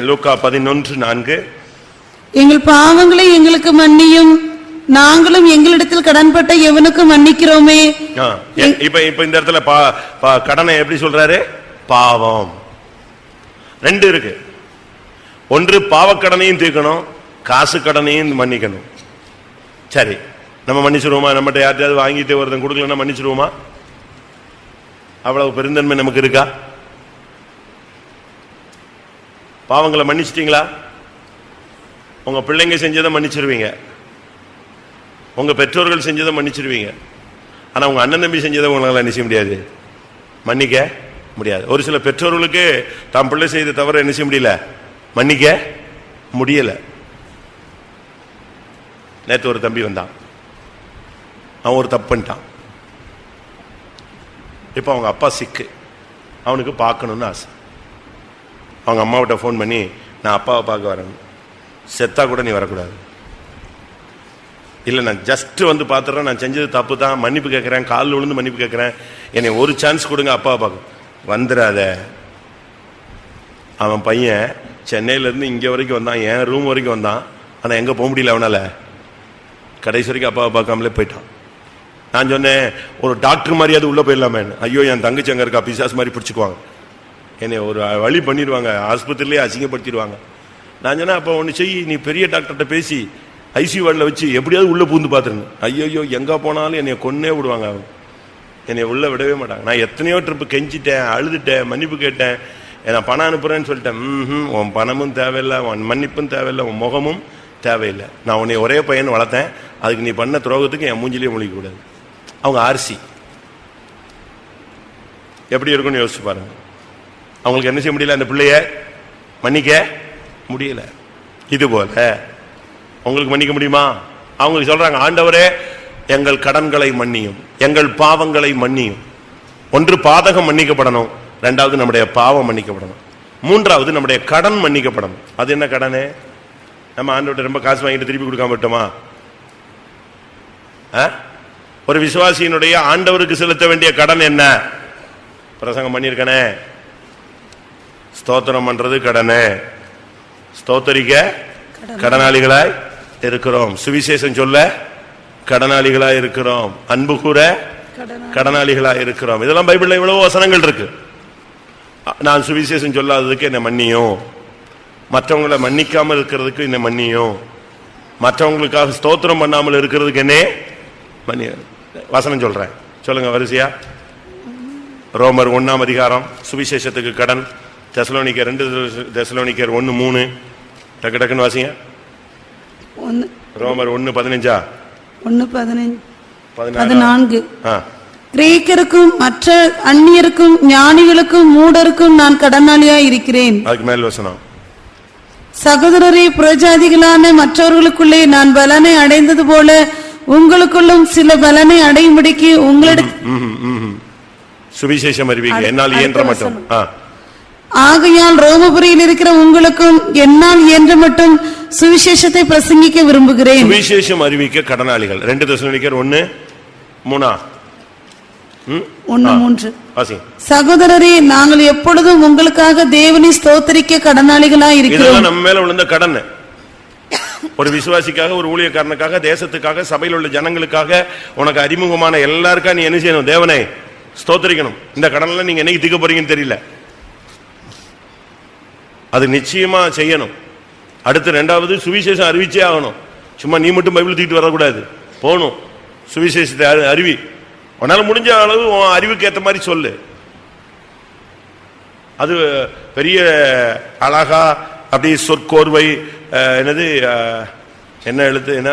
லூக்கா 11:4, எங்கள் பாவங்களை எங்களுக்கு மன்னியும், நாங்களும் எங்களிடத்தில் கடன்பட்ட எவனுக்கு மன்னிக்கிறோமே. இப்ப இந்த இடத்துல கடனை எப்படி சொல்றாரு? பாவம். ரெண்டு இருக்கு, ஒன்று பாவக்கடனையும் தீர்க்கணும், காசு கடனையும் மன்னிக்கணும். சரி, நம்ம மன்னிச்சிருவோமா? நம்மகிட்ட யார்ட்டையாவது வாங்கிட்டு ஒருத்தன் கொடுக்கலன்னா மன்னிச்சிருவோமா? அவ்வளவு பெருந்தன்மை நமக்கு இருக்கா? பாவங்களை மன்னிச்சிட்டீங்களா? உங்க பிள்ளைங்க செஞ்சதை மன்னிச்சிருவீங்க, உங்க பெற்றோர்கள் செஞ்சதை மன்னிச்சிருவீங்க. ஆனா உங்க அண்ணன் தம்பி செஞ்சதை உங்களால என்ன செய்ய முடியாது, மன்னிக்க முடியாது. ஒரு சில பெற்றோர்களுக்கு தாம் பிள்ளை செய்த தவிர என்ன செய்ய முடியல, மன்னிக்க முடியல. நேற்று ஒரு தம்பி வந்தான், அவன் ஒரு தப்பு பண்ணிட்டான். இப்ப அவங்க அப்பா சிக்கு, அவனுக்கு பார்க்கணும்னு ஆசை. அவங்க அம்மாவிட்ட ஃபோன் பண்ணி, நான் அப்பாவை பார்க்க வரேன், செத்தா கூட நீ வரக்கூடாது. இல்லை, நான் ஜஸ்ட் வந்து பார்த்துறேன், நான் செஞ்சது தப்பு தான், மன்னிப்பு கேட்குறேன், காலில் விழுந்து மன்னிப்பு கேட்குறேன், என்னை ஒரு சான்ஸ் கொடுங்க, அப்பாவை பார்க்க. வந்துடாத. அவன் பையன் சென்னையிலேருந்து இங்கே வரைக்கும் வந்தான், என் ரூம் வரைக்கும் வந்தான். ஆனால் எங்கே போக முடியல அவனால், கடைசி வரைக்கும் அப்பாவை பார்க்காமலே போயிட்டான். நான் சொன்னேன், ஒரு டாக்டர் மாதிரியாவது உள்ளே போயிடலாமே. ஐயோ, என் தங்கச்சி அங்கே இருக்கா, பிசாஸ் மாதிரி பிடிச்சிக்குவாங்க, என்னை ஒரு வழி பண்ணிடுவாங்க, ஆஸ்பத்திரியிலே அசிங்கப்படுத்திடுவாங்க. நான் சொன்னேன், அப்போ ஒன்று செய், நீ பெரிய டாக்டர்கிட்ட பேசி ஐசியூ வார்டில் வச்சு எப்படியாவது உள்ளே பூந்து பார்த்துருங்க. ஐயோ, எங்கே போனாலும் என்னை கொன்னே விடுவாங்க, அவங்க என்னை உள்ளே விடவே மாட்டாங்க. நான் எத்தனையோ ட்ரிப்பு கெஞ்சிட்டேன், அழுதுட்டேன், மன்னிப்பு கேட்டேன், நான் பணம் அனுப்புறேன்னு சொல்லிட்டேன். உன் பணமும் தேவையில்லை, உன் மன்னிப்பும் தேவையில்லை, உன் முகமும் தேவையில்லை. நான் உன்னை ஒரே பையன் வளர்த்தேன், அதுக்கு நீ பண்ண துரோகத்துக்கு என் மூஞ்சிலேயே முழிக்கக்கூடாது. அவங்க ஆர்சி எப்படி இருக்குன்னு யோசிச்சு பாருங்க. அவங்களுக்கு என்ன செய்ய முடியல, அந்த பிள்ளைய மன்னிக்க முடியல. இது போல உங்களுக்கு மன்னிக்க முடியுமா? அவங்களுக்கு சொல்றாங்க, ஆண்டவரே எங்கள் கடன்களை மன்னியும், எங்கள் பாவங்களை மன்னியும். ஒன்று பாதகம் மன்னிக்கப்படணும், ரெண்டாவது நம்முடைய பாவம் மன்னிக்கப்படணும், மூன்றாவது நம்முடைய கடன் மன்னிக்கப்படணும். அது என்ன கடனே? நம்ம ஆண்டவர்கிட்ட ரொம்ப காசு வாங்கிட்டு திருப்பி கொடுக்காம விட்டோமா? ஒரு விசுவாசியினுடைய ஆண்டவருக்கு செலுத்த வேண்டிய கடன் என்ன? பிரசங்கம் பண்ணியிருக்கனே, ஸ்தோத்திரம் பண்றது கடனே, ஸ்தோத்தரிக்க கடனாளிகளாய் இருக்கிறோம், சுவிசேஷம் சொல்ல கடனாளிகளாய் இருக்கிறோம், அன்பு கூற கடனாளிகளாய் இருக்கிறோம். இதெல்லாம் பைபிள்ல இவ்வளவு வசனங்கள் இருக்கு. நான் சுவிசேஷம் சொல்லாததுக்கு என்ன மன்னியும், மற்றவங்களை மன்னிக்காமல் இருக்கிறதுக்கு என்ன மன்னியும், மற்றவங்களுக்காக ஸ்தோத்திரம் பண்ணாமல் இருக்கிறதுக்கு என்ன மன்னியும். வசனம் சொல்றேன், சொல்லுங்க வரிசையா. ரோமர் 1ஆம் அதிகாரம் சுவிசேஷத்துக்கு கடன், தெசலோனிக்கர் 2 தெசலோனிக்கர் 1:3, டக்கு டக்குன்னு வாசிங்க. ரோமர் 1:15 14. கிரேக்கருக்கும் மற்ற அந்நியருக்கும் ஞானிகளுக்கும் மூடருக்கும் நான் கடனாளியா இருக்கிறேன். அதுக்கு மேல் வசனம், சகோதரரே, புறஜாதிகளான மற்றவர்களுக்குள்ளே நான் பலனை அடைந்தது போல உங்களுக்குள்ளும் சில பலனை அடையும்படிக்கு உங்களிடம் சுவிசேஷம் அறிவிக்க என்னால் இயன்ற மட்டும். ஆகையால் ரோமபுரியில் இருக்கிற உங்களுக்கும் என்னால் இயன்ற மட்டும் சுவிசேஷத்தை பிரசங்கிக்க விரும்புகிறேன். சுவிசேஷம் அறிவிக்க கடனாளிகள் 2 தெசலோனிக்கர் 1:3. சகோதரரே, நாங்கள் எப்பொழுதும் உங்களுக்காக தேவனை ஸ்தோத்திரிக்க கடனாளிகளாய் இருக்கிறோம். நம்ம மேல விழுந்த கடன், ஒரு விசுவாசிக்காக, ஒரு ஊழியக்காரனுக்காக, தேசத்துக்காக, சபையில் உள்ள ஜனங்களுக்காக, உனக்கு அறிமுகமான எல்லாருக்கா நீ என்ன செய்யணும்? தேவனை ஸ்தோத்திரிக்கணும். இந்த கடன்ல நீங்க என்னைக்கு தீர்க்க போறீங்கன்னு தெரியல, அது நிச்சயமா செய்யணும். அடுத்து 2வது சுவிசேஷம் அறிவிச்சே ஆகணும். சும்மா நீ மட்டும் பைபிள் தூக்கிட்டு வரக்கூடாது, போகணும். சுவிசேஷத்தை அறிவி, உன்னால முடிஞ்ச அளவு அறிவுக்கு ஏற்ற மாதிரி சொல்லு. அது பெரிய அழகா அப்படி சொற்கோர்வை, என்னது என்ன எழுத்து, என்ன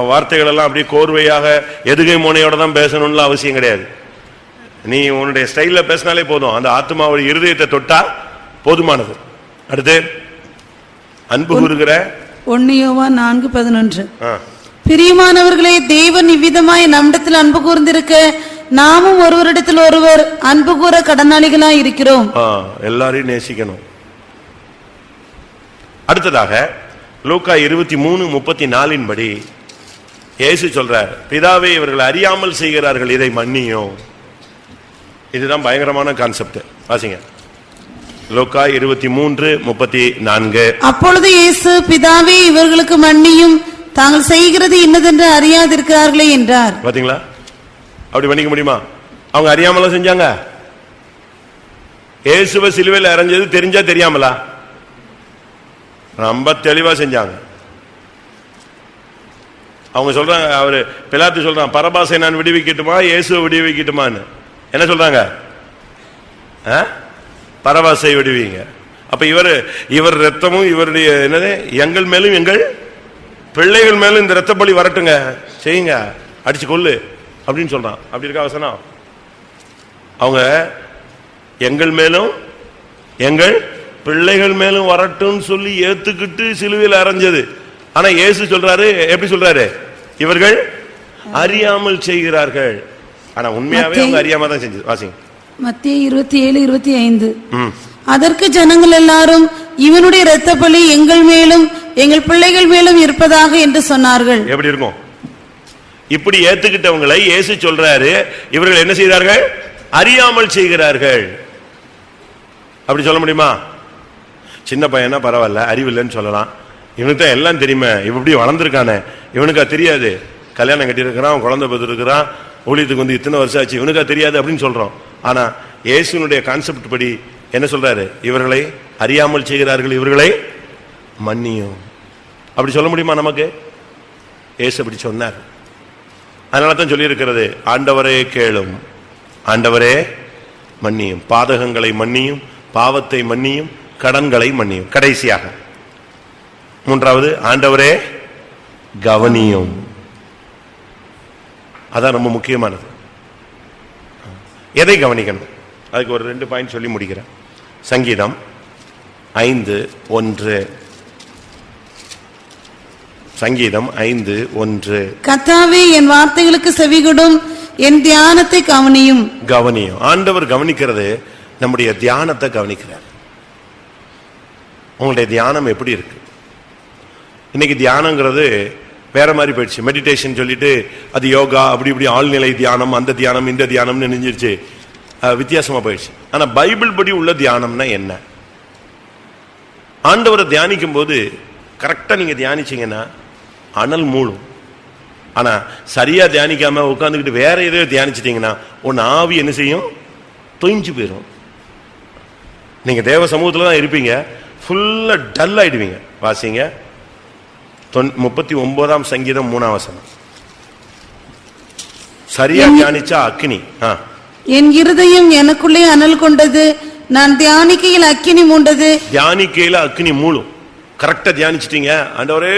வார்த்தைகள் எல்லாம் அப்படியே கோர்வையாக எதுகை மோனையோட தான் பேசணும்னு அவசியம் கிடையாது. நீ உன்னுடைய ஸ்டைல்ல பேசினாலே போதும், அந்த ஆத்மாவுடைய இருதயத்தை தொட்டா போதுமானது. அடுத்து அன்பு கூறுகிற 1 யோவான் 4:11. பிரியமானவர்களே, தேவன் இவ்விதமாய் நம்மிடத்தில் அன்பு கூர்ந்திருக்க நாமும் ஒருவரிடத்தில் ஒருவர் அன்பு கூற கடனாளிகளாய் இருக்கிறோம். எல்லாரையும் நேசிக்கணும். அடுத்ததாக லூக்கா 23:34 படி இயேசு சொல்றார், பிதாவே இவர்கள் அறியாமல் செய்கிறார்கள், இதை மன்னியும். இதுதான் பயங்கரமான கான்செப்ட். வாசிங்க லூக்கா 23:34. அப்பொழுது இயேசு, பிதாவே இவர்களுக்கு மன்னியும், தாங்கள் செய்கிறது இன்னதென்று அறியாதிருக்கிறார்களே என்றார். பாத்தீங்களா? அப்படி மன்னிக்க முடியுமா? அவங்க அறியாமலா செஞ்சாங்க? இயேசுவை சிலுவையில் அறைஞ்சது தெரிஞ்சா தெரியாமலா? ரொம்ப தெளிவா செஞ்சாங்க. அவங்க சொல்றாங்க, அவரு பிலாத்து சொல்றான், பரபாசை நான் விடுவிக்கட்டுமா இயேசுவை விடுவிக்கட்டுமான்னு. என்ன சொல்றாங்க? பரபாசை விடுவீங்க. அப்ப இவர் ரத்தமும் இவருடைய என்னது, எங்கள் மேலும் எங்கள் பிள்ளைகள் மேலும் இந்த ரத்த பலி வரட்டுங்க, செய்யுங்க, அடிச்சு கொள்ளு அப்படின்னு சொல்றான். அப்படி இருக்கா வசனம்? அவங்க எங்கள் மேலும் எங்கள் பிள்ளைகள் மேலும் வரட்டும் சொல்லி ஏத்துக்கிட்டு சிலுவையில் அறைஞ்சது. ஆனா இயேசு சொல்றாரு, எப்படி சொல்றாரு? இவர்கள் அறியாமல் செய்கிறார்கள். ஆனா உண்மையாவே அவங்க அறியாம தான் செஞ்சது. வாசிங்க மத்தேயு 27:25. அதற்கு ஜனங்கள் எல்லாரும், இவனுடைய இரத்த பலி எங்கள் மேலும் எங்கள் பிள்ளைகள் மேலும் இருப்பதாக என்று சொன்னார்கள். எப்படி இருக்கும்? இப்படி ஏத்துக்கிட்டவங்களை இயேசு சொல்றாரு, இவர்கள் என்ன செய்கிறார்கள்? அறியாமல் செய்கிறார்கள். அப்படி சொல்ல முடியுமா? சின்ன பையனா பரவாயில்ல, அறிவில்லைன்னு சொல்லலாம். இவனுக்கு தான் எல்லாம் தெரியுமே, இவன் இப்படி வளர்ந்துருக்கானே, இவனுக்கா தெரியாது? கல்யாணம் கட்டியிருக்கிறான், குழந்தை பெற்றிருக்கிறான், ஊழியத்துக்கு வந்து இத்தனை வருஷம் ஆச்சு, இவனுக்கா தெரியாது அப்படின்னு சொல்றோம். ஆனா இயேசுனுடைய கான்செப்ட் படி என்ன சொல்றாரு? இவர்களை அறியாமல் செய்கிறார்கள், இவர்களை மன்னியும். அப்படி சொல்ல முடியுமா நமக்கு? இயேசு அப்படி சொன்னார். அதனால தான் சொல்லி இருக்கிறது, ஆண்டவரே கேளும், ஆண்டவரே மன்னியும், பாதகங்களை மன்னியும், பாவத்தை மன்னியும், கடன்களை மன்னியும். கடைசியாக 3வது, ஆண்டவரே கவனியும். அதான் ரொம்ப முக்கியமானது. எதை கவனிக்கணும்? அதுக்கு ஒரு 2 பாயிண்ட் சொல்லி முடிக்கிறேன். சங்கீதம் 5:1. சங்கீதம் 5:1. கர்த்தாவே என் வார்த்தைகளுக்கு செவிகொடும், என் தியானத்தை கவனியும். கவனியும். ஆண்டவர் கவனிக்கிறது நம்முடைய தியானத்தை கவனிக்கிறார். உங்களுடைய தியானம் எப்படி இருக்கு? இன்னைக்கு தியானங்கிறது வேற மாதிரி போயிடுச்சு. மெடிடேஷன் சொல்லிட்டு அது யோகா, அப்படி இப்படி ஆழ்நிலை தியானம், அந்த தியானம் இந்த தியானம்னு நினைஞ்சிருச்சு, வித்தியாசமா போயிடுச்சு. ஆனா பைபிள் படி உள்ள தியானம்னா என்ன? ஆண்டவரை தியானிக்கும் போது கரெக்டா நீங்க தியானிச்சீங்கன்னா அனல் மூழும். ஆனா சரியா தியானிக்காம உட்கார்ந்துக்கிட்டு வேற ஏதோ தியானிச்சிட்டீங்கன்னா உன் ஆவி என்ன செய்யும்? தொய்ஞ்சு போயிடும். நீங்க தேவ சமூகத்துல தான் இருப்பீங்க, ஃபுல்லா டல் ஆயிடுவீங்க. வாசிங்க 39ஆம் சங்கீதம் 3ஆம் வசனம். சரியா தியானிச்சா அக்கினி. என் இருதயம் எனக்குள்ளே அனல் கொண்டது, நான் தியானிக்கையில் அக்கினி மூண்டது. தியானிக்கையில அக்கினி மூழும். கரெக்டா தியானிச்சிட்டீங்க, ஆண்டவரே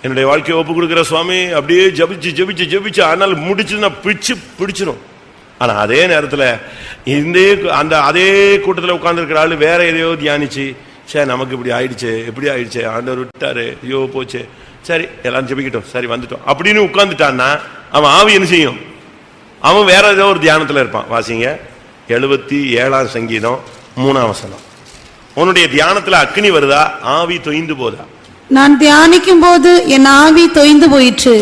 என்னுடைய வாழ்க்கையை ஒப்பு கொடுக்கிற சுவாமி, அப்படியே ஜபிச்சு ஜபிச்சு ஜபிச்சு அனல் முடிச்சுன்னா பிடிச்சிடும். ஆனா அதே நேரத்துல இந்த அந்த அதே கூட்டத்தில் உட்கார்ந்து இருக்கிற ஆளு வேற எதையோ தியானிச்சு சரி நமக்கு இப்படி ஆயிடுச்சு, எப்படி ஆயிடுச்சு, ஆண்டவர் விட்டாரு, ஐயோ போச்சு, சரி எல்லாரும் ஜெபிக்கட்டும், சரி வந்துட்டோம் அப்படின்னு உட்கார்ந்துட்டான்னா அவன் ஆவி என்ன செய்யும்? அவன் வேற ஏதோ ஒரு தியானத்துல இருப்பான். வாசிங்க 77ஆம் சங்கீதம் 3ஆம் வசனம். உன்னுடைய தியானத்துல அக்னி வருதா, ஆவி தொய்ந்து போதா? நான் தியானிக்கும் போது என் ஆவி தொய்ந்து போயிற்று.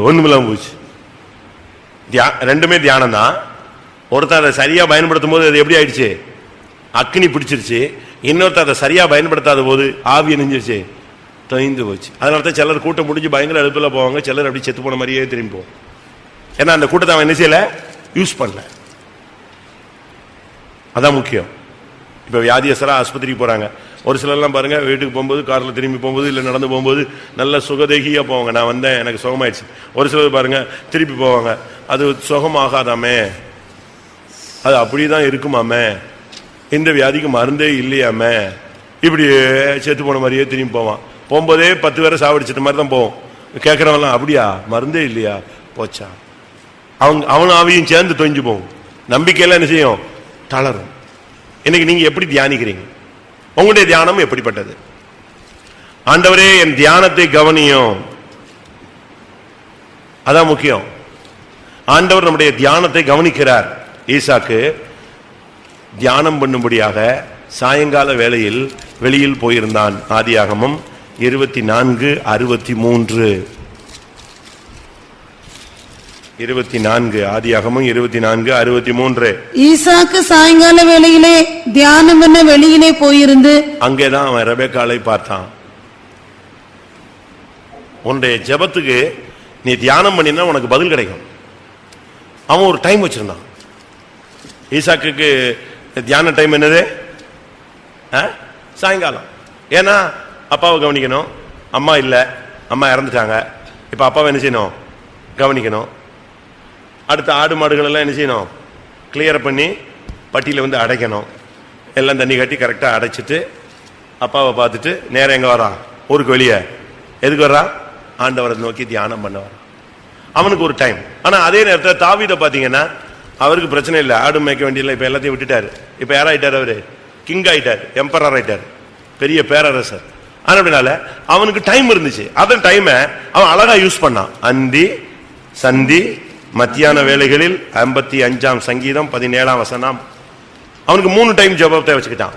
ஒண்ணுமில்லாம போச்சு. ரெண்டுமே தியானம் தான். ஒருத்தர் அதை சரியா பயன்படுத்தும் போது அது எப்படி ஆயிடுச்சு? அக்னி பிடிச்சிருச்சு. இன்னொருத்தர் அதை சரியா பயன்படுத்தாத போது ஆவி நெஞ்சிருச்சு, தொய்ந்து போச்சு. அதனால சிலர் கூட்டம் முடிஞ்சு பயங்கர எழுப்புல போவாங்க, சிலர் அப்படி செத்து போன மாதிரியே திரும்பி போவோம். ஏன்னா அந்த கூட்டத்தை அவன் என்ன செய்யல, யூஸ் பண்ணல. அதான் முக்கியம். இப்ப வியாதியஸ்தரா ஆஸ்பத்திரிக்கு போறாங்க. ஒரு சிலர்லாம் பாருங்க, வீட்டுக்கு போகும்போது கார்ல திரும்பி போகும்போது இல்லை நடந்து போகும்போது நல்ல சுகதேகியா போவாங்க, நான் வந்தேன் எனக்கு சுகமாயிடுச்சு. ஒரு சிலர் பாருங்க திருப்பி போவாங்க, அது சுகமாகாதாமே, அது அப்படிதான் இருக்குமாமே, இந்த வியாதிக்கு மருந்தே இல்லையாமே, இப்படி செத்து போன மாதிரியே திரும்பி போவான். போகும்போதே 10 பேரை சாவடிச்சிட்ட மாதிரி தான் போவோம். கேட்கறவங்களாம் அப்படியா, மருந்தே இல்லையா, போச்சா. அவன் ஆவியும் சேர்ந்து தொய்ஞ்சு போகும். நம்பிக்கையெல்லாம் என்ன செய்யும், தளரும். இன்னைக்கு நீங்க எப்படி தியானிக்கிறீங்க? உங்களுடைய தியானம் எப்படிப்பட்டது? ஆண்டவரே என் தியானத்தை கவனியும், அதான் முக்கியம். ஆண்டவர் நம்முடைய தியானத்தை கவனிக்கிறார். ஈசாக்கு தியானம் பண்ணும்படியாக சாயங்கால வேளையில் வெளியில் போயிருந்தான். ஆதியாகமம் 24:63. 24, ஆதியாகமம் 24:63. ஈசாக்கு சாயங்கால வேளையிலே தியானம் பண்ண வெளியிலே போயிருந்து அங்கேதான் அவன் ரெபெக்காளை பார்த்தான். உன்னுடைய ஜெபத்துக்கு நீ தியானம் பண்ணினா உனக்கு பதில் கிடைக்கும். அவன் ஒரு டைம் வச்சிருந்தான். ஈசாக்குக்கு தியான டைம் என்னது? சாயங்காலம். ஏன்னா அப்பாவை கவனிக்கணும், அம்மா இல்லை, அம்மா இறந்துட்டாங்க, இப்ப அப்பாவை என்ன செய்யணும், கவனிக்கணும். அடுத்த ஆடு மாடுகள் எல்லாம் என்ன செய்யணும், கிளியர் பண்ணி பட்டியில வந்து அடைக்கணும். எல்லாம் தண்ணி கட்டி கரெக்டாக அடைச்சிட்டு அப்பாவை பார்த்துட்டு நேரம் எங்கே வரான், ஊருக்கு வெளியே. எதுக்கு வர்றான்? ஆண்டவரை நோக்கி தியானம் பண்ண வரான். அவனுக்கு ஒரு டைம். ஆனால் அதே நேரத்தில் தாவீதை பார்த்தீங்கன்னா அவருக்கு பிரச்சனை இல்லை, ஆடு மேய்க்க வேண்டியதில்லை, இப்போ எல்லாத்தையும் விட்டுட்டாரு. இப்போ யாராயிட்டார்? அவரு கிங் ஆயிட்டார், எம்பரர் ஆயிட்டார், பெரிய பேரரசர். அதனால அவனுக்கு டைம் இருந்துச்சு. அதன் டைமை அவன் அழகா யூஸ் பண்ணான். அந்தி சந்தி மத்தியான வேளைகளில் 55ஆம் சங்கீதம் 17ஆம் வசனம். அவனுக்கு 3 டைம் ஜெபத்தை வச்சுக்கிட்டான்.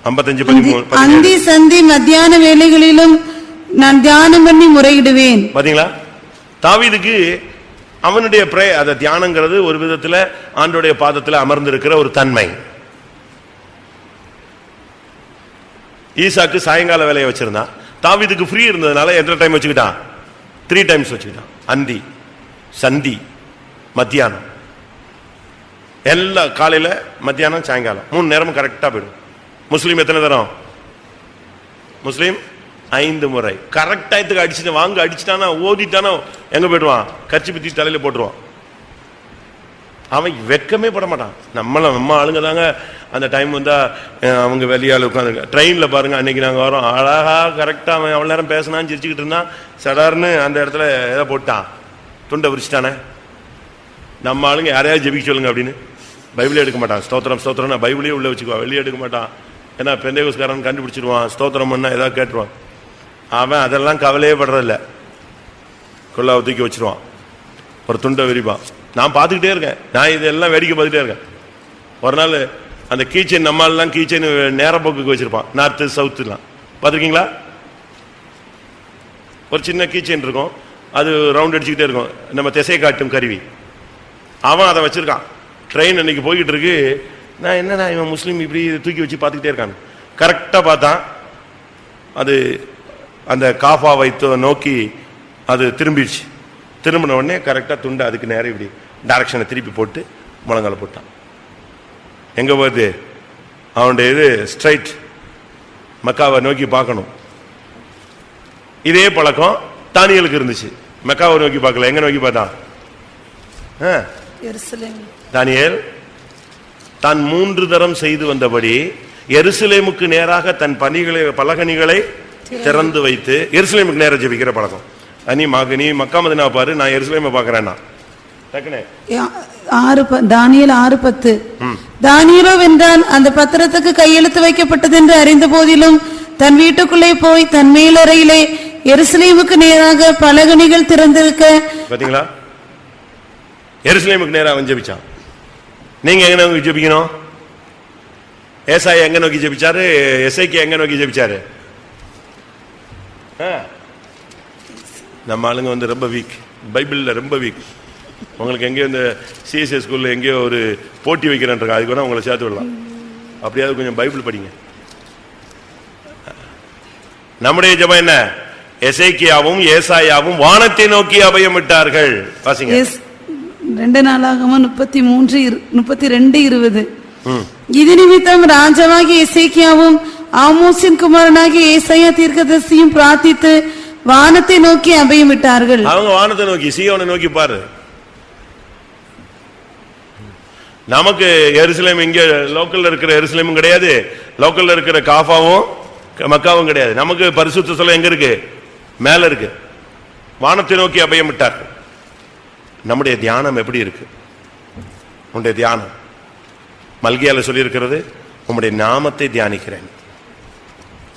55, 13. அந்தி சந்தி மத்தியான வேளைகளிலும் நான் தியானம் பண்ணி முறையிடுவேன். பாத்தீங்களா? தாவீதுக்கு அவனுடைய அந்த தியானங்கிறது ஒரு விதத்துல ஆண்டோடைய பாதத்துல அமர்ந்திருக்கிற ஒரு தன்மை. ஈசாக்கு சாயங்கால வேலையை வச்சிருந்தான். தாவீதுக்கு ஃப்ரீ இருந்ததுனால எத்தனை டைம் வச்சுக்கிட்டான்? 3 டைம்ஸ் வச்சுக்கிட்டான். அந்தி சந்தி மத்தியானம், எல்லா காலையில மத்தியானம் சாயங்காலம் 3 நேரமும் கரெக்டா போயிடும். முஸ்லீம் எத்தனை தரம்? முஸ்லீம் 5 முறை கரெக்டாயத்துக்கு அடிச்சுட்டு வாங்க. அடிச்சுட்டானா ஓதிட்டானா எங்க போயிடுவான்? கட்சி பத்தி தலையில போட்டுருவான். அவன் வெக்கமே பட மாட்டான். நம்ம ஆளுங்க தாங்க அந்த டைம் வந்தா அவங்க வெளியால உட்காந்து. ட்ரெயின்ல பாருங்க, அன்னைக்கு நாங்க வரோம், அழகா கரெக்டா அவன் அவ்வளவு நேரம் பேசினான்னு சிரிச்சுக்கிட்டு இருந்தான். சடார்னு அந்த இடத்துல எதை போட்டான், துண்டை விரிச்சிட்டானே. நம்ம ஆளுங்க யாரையாவது ஜெபிக்க சொல்லுங்க அப்படின்னு பைபிளே எடுக்க மாட்டான். ஸ்தோத்திரம் ஸ்தோத்திரம் பைபிளே உள்ள வச்சுக்குவான், வெளியே எடுக்க மாட்டான். ஏன்னா பெந்தேகோஸ்காரன் கண்டுபிடிச்சிருவான், ஸ்தோத்திரம் பண்ணா ஏதாவது கேட்டுருவான். அவன் அதெல்லாம் கவலையே படுறதில்ல, கொள்ளாவை தூக்கி வச்சிருவான், ஒரு துண்டை விரிப்பான். நான் பார்த்துக்கிட்டே இருக்கேன், நான் இதெல்லாம் வேடிக்கை பார்த்துட்டே இருக்கேன். ஒரு நாள் அந்த கீச்சைன் நம்மளாம் கீச்சைன் நேர போக்குக்கு வச்சிருப்பான், நார்த்து சவுத்துலாம் பார்த்துருக்கீங்களா? ஒரு சின்ன கீச்சைன் இருக்கும், அது ரவுண்ட் அடிச்சுக்கிட்டே இருக்கும், நம்ம திசை காட்டும் கருவி. அவன் அதை வச்சிருக்கான். ட்ரெயின் அன்னைக்கு போய்கிட்டு இருக்கு. நான் என்னடா இவன் முஸ்லீம் இப்படி தூக்கி வச்சு பார்த்துக்கிட்டே இருக்கான். கரெக்டாக பார்த்தான், அது அந்த காஃபாவை நோக்கி அது திரும்பிடுச்சு. திரும்பின உடனே கரெக்டாக துண்டை அதுக்கு நேரம் இப்படி டைரக்ஷனை திருப்பி போட்டு முழங்கால போட்டான். எங்கே போகுது? அவனுடைய இது ஸ்ட்ரைட் மக்காவை நோக்கி பார்க்கணும். இதே பழக்கம் தானியலுக்கு இருந்துச்சு. மக்காவை நோக்கி பார்க்கல, எங்க நோக்கி பார்த்தான்? தானியேல் தான் 3 தரம் செய்து வந்தபடி எருசலேமுக்கு நேராக தன் பலகணிகளை திறந்து வைத்து, எருசலேமுக்கு நேரம் ஜெபிக்கிற பழக்கம். நீ மக்கா மதினா பாரு, நான் எருசலேமை பார்க்கிறேன்னா டக்குனே தானியேல் 6:10. தானியேலோ வென்றான், அந்த பத்திரத்துக்கு கையெழுத்து வைக்கப்பட்டது என்று அறிந்த போதிலும் தன் வீட்டுக்குள்ளே போய் தன் மேலறையிலே எருசலேமுக்கு நேராக பலகணிகள் திறந்திருக்க. பாத்தீங்களா, எருசலேமுக்கு நேராக அவன் ஜெபிச்சான். நீங்க எங்க நோக்கி ஜெபிக்கணும்? ஏசாயா எங்க நோக்கி ஜெபிச்சாரு? எசேக்கியா எங்க நோக்கி ஜெபிச்சாரு? நம்ம ஆளுங்க வந்து ரொம்ப வீக், பைபிள்ல ரொம்ப வீக். உங்களுக்கு எங்கேயோ இந்த சிஎஸ்எஸ் ஸ்கூல்ல எங்கேயோ ஒரு போட்டி வைக்கிறேன், அதுக்கு வேணா உங்களை சேர்த்து விடலாம். அப்படியாவது கொஞ்சம் பைபிள் படிங்க. நம்முடைய ஜெபம் என்ன? எசேக்கியாவும் ஏசாயாவும் வானத்தை நோக்கி அபயமிட்டார்கள். வாசிங்க. 2 நாளாகமம் 33:32-20. இது நிமித்தம் ராஜாவாகிய எசேக்கியாவும் ஆமோசின் குமாரனாகிய ஏசாயா தீர்க்கதரிசியும் பிரார்த்தித்து வானத்தை நோக்கி அபயமிட்டார்கள். அவங்க வானத்தை நோக்கி, சீயோனை நோக்கி பாரு. நமக்கு எருசலேம் இங்க லோக்கல்ல இருக்கிற எருசலேமும் கிடையாது, லோக்கல்ல இருக்கிற காஃபாவும் மக்காவும் கிடையாது. நமக்கு பரிசுத்த ஸ்தலம் எங்க இருக்கு? மேல இருக்கு. வானத்தை நோக்கி அபயமிட்டார்கள். நம்முடைய தியானம் எப்படி இருக்கு? உன்னுடைய தியானம் மல்கியால சொல்லி இருக்கிறது, உம்முடைய நாமத்தை தியானிக்கிறேன்.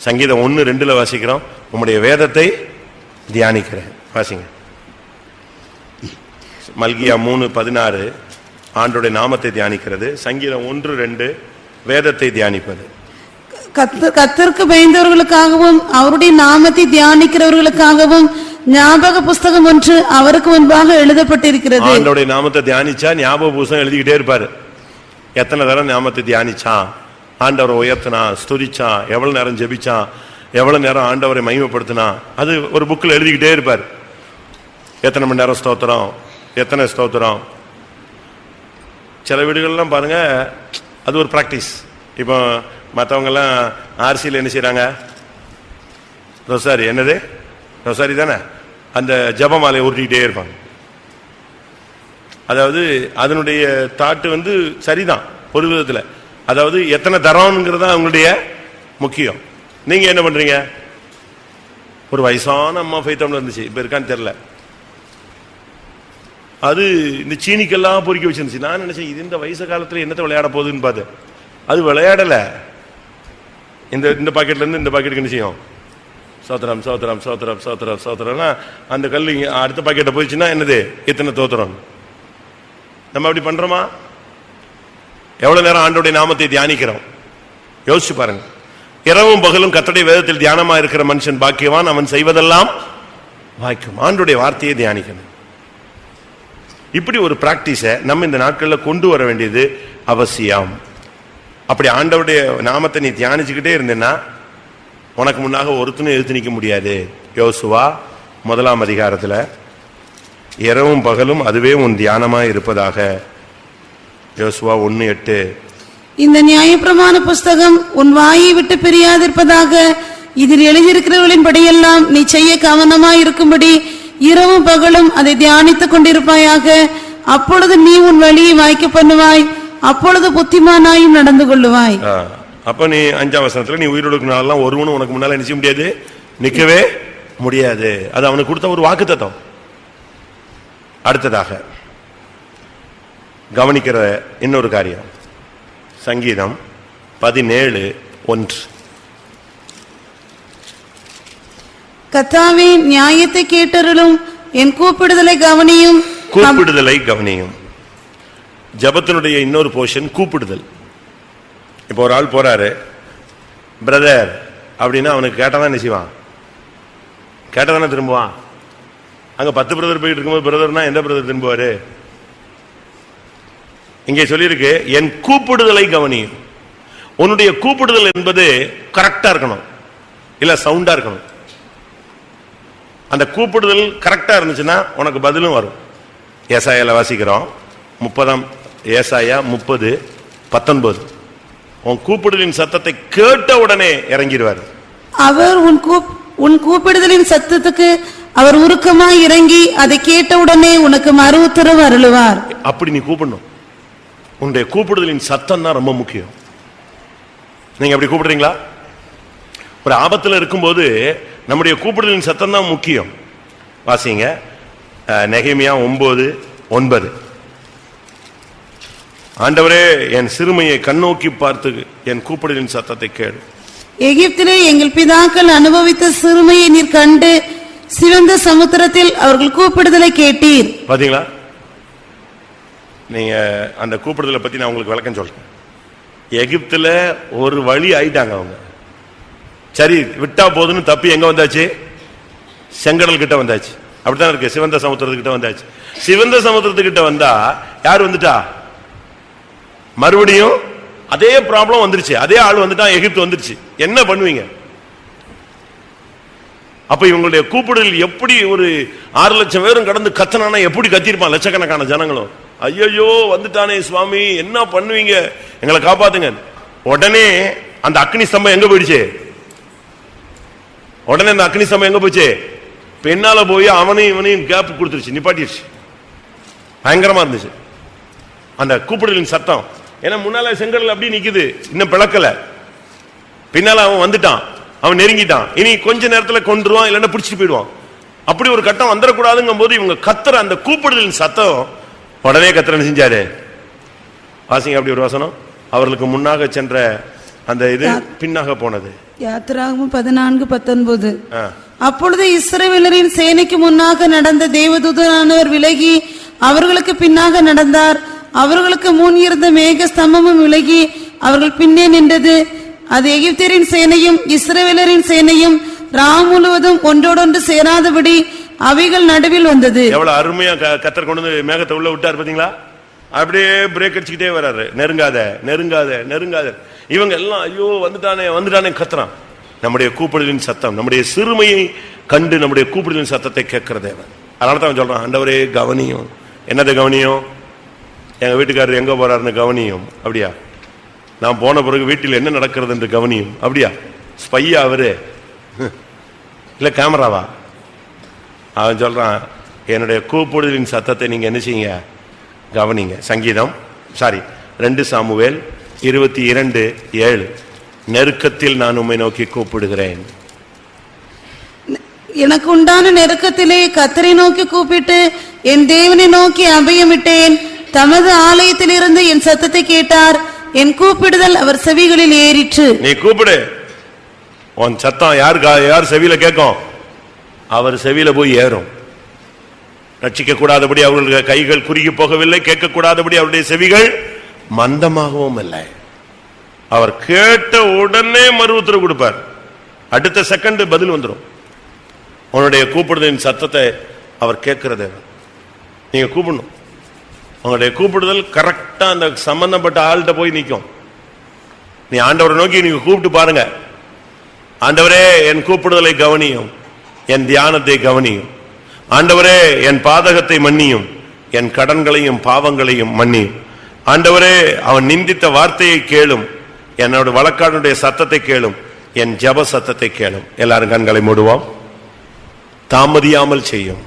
சங்கீதம் 1:2 வாசிக்கிறோம், உம்முடைய வேதத்தை தியானிக்கிறேன். வாசிங்க. மல்கியா 3:16 ஆண்டோடைய நாமத்தை தியானிக்கிறது. சங்கீதம் 1:2 வேதத்தை தியானிப்பது. கர்த்தருக்கு பயந்தவர்களுக்காகவும் அவருடைய நாமத்தை தியானிக்கிறவர்களுக்காகவும் ஞாபக புஸ்தகம் ஒன்று அவருக்கு முன்பாக எழுதப்பட்டிருக்கிறது. ஆண்டோடைய நாமத்தை தியானிச்சா ஞாபக புஸ்தகம் எழுதிக்கிட்டே இருப்பாரு. எத்தனை தரம் நாமத்தை தியானிச்சான், ஆண்டவரை உயர்த்தினான், ஸ்துதிச்சான், எவ்வளவு நேரம் ஜெபிச்சான், எவ்வளவு நேரம் ஆண்டவரை மகிமைப்படுத்தினா, அது ஒரு புக்கில் எழுதிக்கிட்டே இருப்பார். எத்தனை மணி நேரம் ஸ்தோத்திரம், எத்தனை ஸ்தோத்திரம். சில வீடுகள்லாம் பாருங்க, அது ஒரு பிராக்டிஸ். இப்போ மற்றவங்கெல்லாம் ஆர்சியில் என்ன செய்யறாங்க? ரொசாரி, என்னது ரொசாரி தானே, அந்த ஜபமாலையை உருட்டிக்கிட்டே இருப்பாங்க. அதாவது அதனுடைய தாட்டு வந்து சரிதான் ஒரு விதத்தில். அதாவது எத்தனை தரம்ங்கிறது தான் அவங்களுடைய முக்கியம். நீங்க என்ன பண்றீங்க? ஒரு வயசான அம்மா ஃபைத்தம்ல இருந்துச்சு, இப்ப இருக்கான்னு தெரியல. அது இந்த சீனிக்கெல்லாம் பொறுக்கி வச்சிருந்துச்சு. நான் நினைச்சேன், இது இந்த வயசு காலத்துல என்னத்தை விளையாட போகுதுன்னு பார்த்தேன். அது விளையாடல. இந்த பாக்கெட்ல இருந்து இந்த பாக்கெட்டுக்கு என்ன செய்யும்? சோத்திரம் சோத்திரம் சோத்திரம் சோத்திரம் சோத்திரம்னா அந்த கல் அடுத்த பாக்கெட்டை போயிடுச்சுன்னா என்னது? இத்தனை தோத்திரம். நம்ம அப்படி பண்றோமா? எவ்வளவு நேரம் ஆண்டோடைய நாமத்தை தியானிக்கிறோம்? யோசிச்சு பாருங்க. இரவும் பகலும் கர்த்தருடைய வேதத்தில் தியானமா இருக்கிற மனுஷன் பாக்கியவான், அவன் செய்வதெல்லாம் வாய்க்கும். ஆண்டோடைய வார்த்தையை தியானிக்கணும். இப்படி ஒரு பிராக்டிஸை நம்ம இந்த நாட்களில் கொண்டு வர வேண்டியது அவசியம். அப்படி ஆண்டவருடைய நாமத்தை நீ தியானிச்சுக்கிட்டே இருந்தேன்னா உனக்கு முன்னாக ஒருத்தனும் எழுத்து நிற்க முடியாது. யோசுவா 1 அதிகாரத்தில் இரவும் பகலும் அதுவே உன் தியானமா இருப்பதாக. யோசுவா 1:8. இந்த நியாயப்பிரமாண புஸ்தகம் உன் வாயை விட்டு பிரியாதிருப்பதாக, இதில் எழுதியிருக்கிறவர்களின் படியெல்லாம் நீ செய்ய கவனமாய் இருக்கும்படி இரவும் பகலும் அதை தியானித்துக் கொண்டிருப்பாயாக. அப்பொழுது நீ உன் வழியை வாய்க்க பண்ணுவாய், அப்பொழுது புத்திமானாயும் நடந்து கொள்ளுவாய். அப்ப நீ 5ஆம் வசனத்துல நீ உயிரோடு நாளெல்லாம் ஒருவனும் உனக்கு முன்னால நினைச்ச முடியாது, நிக்கவே முடியாது. அது அவனுக்கு கொடுத்த ஒரு வாக்குத்தத்தம். அடுத்ததாக கவனிக்கிற இன்னொரு காரியம், சங்கீதம் 17:1. கர்த்தாவே நியாயத்தை கேட்டருளும், என் கூப்பிடுதலை கவனியும். கூப்பிடுதலை கவனியும். ஜபத்தினுடைய இன்னொரு போர்ஷன் கூப்பிடுதல். இப்போ ஒரு ஆள் போறாரு, பிரதர் அப்படின்னா அவனுக்கு கேட்டாதான் என்ன செய்வான்? கேட்டதானே திரும்புவான். அங்க 10 பிரதர் போயிட்டு இருக்கும்போது பிரதர்னா எந்த பிரதர் திரும்புவாரு? இங்கே சொல்லியிருக்கு, என் கூப்பிடுதலை கவனியும். உன்னுடைய கூப்பிடுதல் என்பது கரெக்டா இருக்கணும், இல்ல சவுண்டா இருக்கணும். அந்த கூப்பிடுதல் கரெக்டா இருந்துச்சுன்னா உனக்கு பதிலும் வரும். ஏசாயால வாசிக்கிறோம் 30 ஏசாயா 30:19. உன் கூப்பிடுதலின் சத்தத்தை கேட்ட உடனே இறங்கிடுவார். அவர் உன் கூப்பிடுதலின் சத்தத்துக்கு அவர் உருக்கமாய் இறங்கி அதை கேட்ட உடனே உனக்கு மறு உத்தரவு அருளுவார். அப்படி நீ கூப்பிடணும். உன்னுடைய கூப்பிடுதலின் சத்தம் தான் ரொம்ப முக்கியம். நீங்க அப்படி கூப்பிடுறீங்களா? ஒரு ஆபத்துல இருக்கும்போது நம்முடைய கூப்பிடுதலின் சத்தம் தான் முக்கியம். வாசிங்க நெகேமியா 9:9. ஆண்டவரே என் சிறுமையை கண்ணோக்கி பார்த்து என் கூப்பிடலின் சத்தத்தை கேளு. எகிப்திலே எங்கள் பிதாக்கள் அனுபவித்த சிறுமையை நீர் கண்டு சிவந்த சமுத்திரத்தில் அவர்கள் கூப்பிடுதலை கேட்டீர். பாத்தீங்களா? நீங்க அந்த கூப்பிடுதலை பத்தி நான் உங்களுக்கு விளக்கம் சொல்றேன். எகிப்துல ஒரு வழி ஆயிட்டாங்க அவங்க. சரி விட்டா போதுன்னு தப்பி எங்க வந்தாச்சு? செங்கடல் கிட்ட வந்தாச்சு. அப்படித்தான் இருக்கு. சிவந்த சமுத்திரத்துக்கிட்ட வந்தாச்சு. சிவந்த சமுத்திரத்துக்கிட்ட வந்தா யார் வந்துட்டா? மறுபடியும் அதே ப்ராப்ளம் வந்துருச்சு. அதே ஆள் வந்துட்டா, எகிப்து வந்துருச்சு. என்ன பண்ணுவீங்க? அப்ப இவங்களுடைய கூப்பிடல் எப்படி ஒரு 6 லட்சம் பேரும் கடந்து கத்தனானா எப்படி கத்திருப்பான்? லட்சக்கணக்கான ஜனங்களும் ஐயோ வந்துட்டானே சுவாமி, என்ன பண்ணுவீங்க, எங்களை காப்பாத்துங்க. உடனே அந்த அக்னி ஸ்தம்பம் எங்க போயிடுச்சு? உடனே அந்த அக்னி ஸ்தம்பம் எங்க போச்சு? பெண்ணால போய் அவனையும் இவனையும் கேப் கொடுத்துருச்சு, நிப்பாட்டிடுச்சு. பயங்கரமா இருந்துச்சு அந்த கூப்பிடலின் சத்தம். ஏன்னா முன்னால செங்கடல் அப்படி நிக்குது, இன்னும் பிளக்கல. பின்னால அவன் வந்துட்டான், அவன் நெருங்கிட்டான். இனி கொஞ்ச நேரத்துல கொன்றுவான், இல்லைன்னா பிடிச்சிட்டு போயிடுவான். அப்படி ஒரு கட்டம் வந்துடக்கூடாதுங்கும் போது இவங்க கத்துற அந்த கூப்பிடலின் சத்தம் உடனே கத்திரன் செஞ்சாரு. வாசிங்க அப்படி ஒரு வசனம். அவர்களுக்கு முன்னாக சென்ற அந்த இது பின்னாக போனது. யாத்திராகமம் 14:19. அப்பொழுது இஸ்ரவேலரின் சேனைக்கு முன்னாக நடந்த தேவதூதனானவர் விலகி அவர்களுக்கு பின்னாக நடந்தார். அவர்களுக்கு முன் இருந்த மேக ஸ்தம்பமும் விலகி அவர்கள் பின்னே நின்றது. அது எகிப்தியரின் சேனையும் இஸ்ரவேலரின் சேனையும் ராம் முழுவதும் ஒன்றோடொன்று சேராதபடி அவைகள் நடுவில் வந்தது. எவ்வளவு அருமையா கர்த்தர் கொண்டு வந்து மேகத்தை உள்ள விட்டார் பாத்தீங்களா? அப்படியே பிரேக் அடிச்சுக்கிட்டே வர்றாரு. நெருங்காத நெருங்காத நெருங்காத. இவங்க எல்லாம் ஐயோ வந்துட்டானே வந்துட்டானே கத்துறான். நம்முடைய கூப்பிடலின் சத்தம், நம்முடைய சிறுமையை கண்டு நம்முடைய கூப்பிடலின் சத்தத்தை கேட்கிற தேவன். அதனால தான் சொல்றான், ஆண்டவரே கவனியும். என்னது கவனியும்? எங்க வீட்டுக்காரர் எங்க போறாருன்னு கவனியும். அப்படியா? நான் போன பிறகு வீட்டில் என்ன நடக்கிறது என்று கவனியும். அப்படியா? ஸ்பையா அவரு? இல்ல கேமராவா? அவன் சொல்றான், என்னுடைய கூப்பிடுதலின் சத்தத்தை நீங்க என்ன செய்யுங்க? கவனிங்க. சங்கீதம் 2 சாமுவேல் 22:7. நெருக்கத்தில் நான் உம்மை நோக்கி கூப்பிடுகிறேன். எனக்கு உண்டான நெருக்கத்திலே கர்த்தரை நோக்கி கூப்பிட்டு என் தேவனை நோக்கி அபயமிட்டேன். தமது ஆலயத்தில் இருந்து என் சத்தத்தை கேட்டார். என் கூப்பிடுதல் அவர் செவிகளில் ஏறிற்று. நீ கூப்பிடு, உன் சத்தம் யார் செவியில கேட்கும்? அவர் செவியில போய் ஏறும். ரட்சிக்க கூடாதபடி அவர்களுடைய கைகள் குறுகி போகவில்லை, கேட்க கூடாதபடி அவருடைய செவிகள் மந்தமாகவும் இல்லை. அவர் கேட்ட உடனே மறு உத்தரவு கொடுப்பார். அடுத்த செகண்ட் பதில் வந்துடும். உன்னுடைய கூப்பிடுதலின் சத்தத்தை அவர் கேட்கிறது. நீங்க கூப்பிடணும். உங்களுடைய கூப்பிடுதல் கரெக்டா அந்த சம்பந்தப்பட்ட ஆள்கிட்ட போய் நிற்கும். நீ ஆண்டவரை நோக்கி நீங்க கூப்பிட்டு பாருங்க. ஆண்டவரே என் கூப்பிடுதலை கவனியும், என் தியானத்தை கவனியும். ஆண்டவரே என் பாதகத்தை மன்னியும், என் கடன்களையும் பாவங்களையும் மன்னியும். ஆண்டவரே அவன் நிந்தித்த வார்த்தையை கேளும், என்னோட வழக்காடுடைய சத்தத்தை கேளும், என் ஜப சத்தத்தை கேளும். எல்லாரும் கண்களை மூடுவோம். தாமதியாமல் செய்யும்.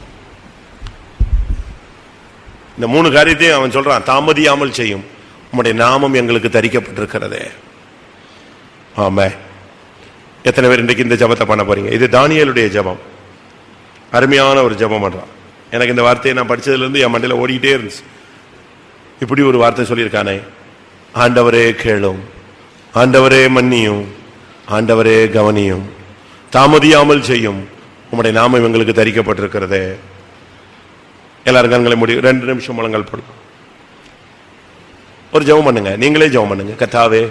இந்த 3 காரியத்தையும் அவன் சொல்றான், தாமதியாமல் செய்யும். உம்முடைய நாமம் எங்களுக்கு தரிக்கப்பட்டிருக்கிறதே. ஆமே. எத்தனை பேர் இன்றைக்கு இந்த ஜபத்தை பண்ண போறீங்க? இது தானியேலுடைய ஜபம். அருமையான ஒரு ஜபம் பண்றான். எனக்கு இந்த வார்த்தையை நான் படிச்சதுல இருந்து என் மண்டையில ஓடிக்கிட்டே இருந்துச்சு. இப்படி ஒரு வார்த்தை சொல்லியிருக்கானே, ஆண்டவரே கேளும், ஆண்டவரே மன்னியும், ஆண்டவரே கவனியும், தாமதியாமல் செய்யும், உம்முடைய நாமம் எங்களுக்கு தரிக்கப்பட்டிருக்கிறதே. எல்லாரும் கண்களை மூடி 2 நிமிஷம் முழங்கால் போடுங்க. ஒரு ஜெபம் பண்ணுங்க. நீங்களே ஜெபம் பண்ணுங்க. கர்த்தாவே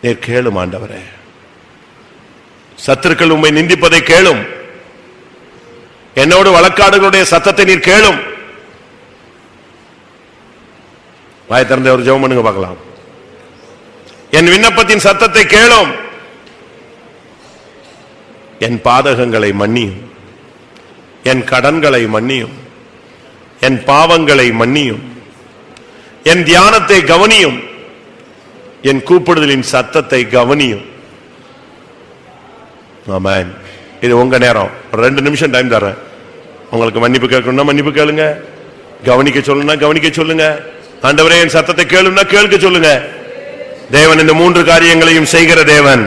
நீர் கேளும். ஆண்டவரே சத்துருக்கள் உம்மை நிந்திப்பதை கேளும். என்னோடு வழக்காடுகளுடைய சத்தத்தை நீர் கேளும். வாய் திறந்த ஒரு ஜெபம் பண்ணுங்க பார்க்கலாம். என் விண்ணப்பத்தின் சத்தத்தை கேளும். என் பாதகங்களை மன்னியும், என் கடன்களை மன்னியும், என் பாவங்களை மன்னியும், என் தியானத்தை கவனியும், என் கூப்பிடுதலின் சத்தத்தை கவனியும். ஆமென். இது உங்க நேரம். 2 நிமிஷம் டைம் தரேன். உங்களுக்கு மன்னிப்பு கேட்கணும்னா மன்னிப்பு கேளுங்க, கவனிக்க சொல்லணும்னா கவனிக்க சொல்லுங்க. ஆண்டவரே என் சத்தத்தை கேளும்னா கேட்க சொல்லுங்க. தேவன் இந்த 3 காரியங்களையும் செய்கிற தேவன்.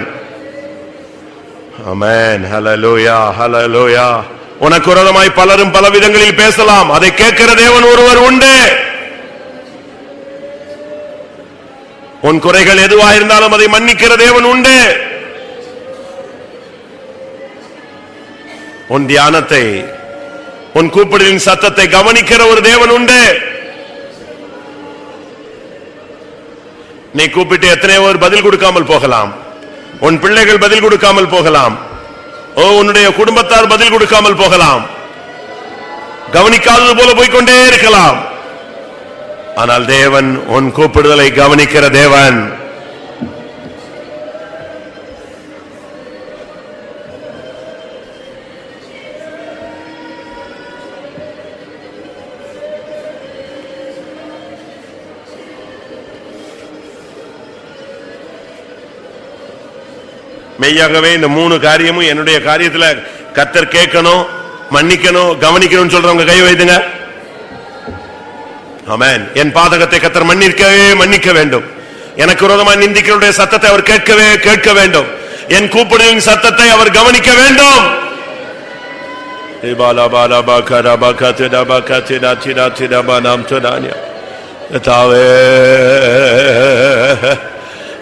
ஆமென். ஹல்லேலூயா, ஹல்லேலூயா. உனக்கு விரோதமாய் பலரும் பல விதங்களில் பேசலாம், அதை கேட்கிற தேவன் ஒருவர் உண்டு. உன் குறைகள் எதுவாயிருந்தாலும் அதை மன்னிக்கிற தேவன் உண்டு. உன் தியானத்தை, உன் கூப்பிடுதலின் சத்தத்தை கவனிக்கிற ஒரு தேவன் உண்டு. நீ கூப்பிட்டு எத்தனையோ ஒரு பதில் கொடுக்காமல் போகலாம். உன் பிள்ளைகள் பதில் கொடுக்காமல் போகலாம். உன்னுடைய குடும்பத்தார் பதில் கொடுக்காமல் போகலாம். கவனிக்காதது போல போய்கொண்டே இருக்கலாம். ஆனால் தேவன் உன் கூப்பிடுதலை கவனிக்கிற தேவன். மெய்யாகவே இந்த 3 காரியமும் என்னுடைய காரியத்துல கர்த்தர் கேட்கணும், மன்னிக்கணும், கவனிக்கணும் சொல்றவங்க கை வைத்துங்க. ஆமென். என் பாதகத்தை கர்த்தர் மன்னிக்க வேண்டும். எனக்கு விரோதமாக நிந்திக்கிறவருடைய சத்தத்தை அவர் கேட்க வேண்டும். என் கூப்பிடுதலின் சத்தத்தை அவர் கவனிக்க வேண்டும்.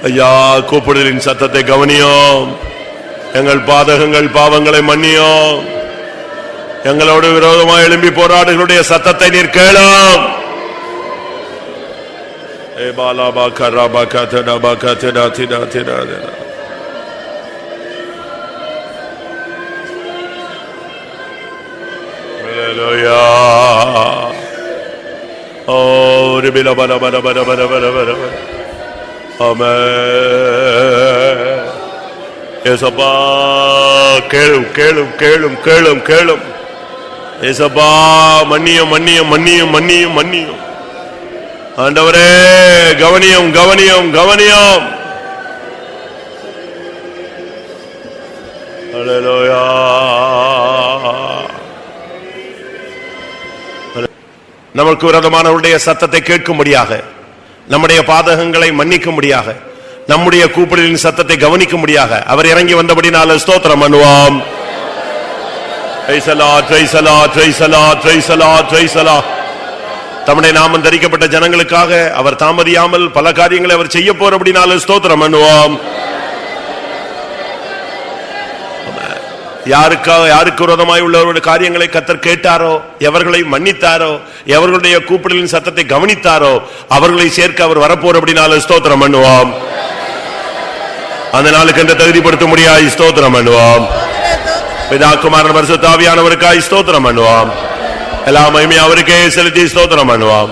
ஐயா, கூப்பிடுதலின் சத்தத்தை கவனியோம். எங்கள் பாதகங்கள் பாவங்களை மன்னியோம். எங்களோடு விரோதமாக எழும்பி போராடுகளுடைய சத்தத்தை நீர் கேளும். ஏசப்பா, கேளும் கேளும் கேளும் கேளும் கேளும். ஏசப்பா, மன்னியும் மன்னியும் மன்னியும் மன்னியும் மன்னியும். ஆண்டவரே, கவனியும் கவனியும் கவனியும். அல்லேலூயா. நமக்கு விரோதமானவருடைய சத்தத்தை கேட்கும்படியாக, நம்முடைய பாதகங்களை மன்னிக்கும்படியாக, நம்முடைய கூப்பிடுதலின் சத்தத்தை கவனிக்கும்படியாக அவர் இறங்கி வந்தபடினால ஸ்தோத்திரம் பண்ணுவோம். தம்முடைய நாமம் தரிக்கப்பட்ட ஜனங்களுக்காக அவர் தாமதியாமல் பல காரியங்களை அவர் செய்ய போறபடினால ஸ்தோத்திரம் பண்ணுவோம். யாருக்கு விரோதமாய் உள்ளவருடைய காரியங்களை கர்த்தர் கேட்டாரோ, எவர்களை மன்னித்தாரோ, எவர்களுடைய கூப்பிடலின் சத்தத்தை கவனித்தாரோ, அவர்களை சேர்க்க அவர் வரப்போறபடினால ஸ்தோத்திரம் பண்ணுவோம். அந்த நாளுக்கு என்று தகுதிப்படுத்த முடியாது. ஸ்தோத்திரம் பண்ணுவோம். பிதா குமாரன் பரிசுத்த ஆவியானவருக்காய் ஸ்தோத்திரம் பண்ணுவோம். எல்லா மகிமையும் அவருக்கே செலுத்தி ஸ்தோத்திரம் பண்ணுவோம்.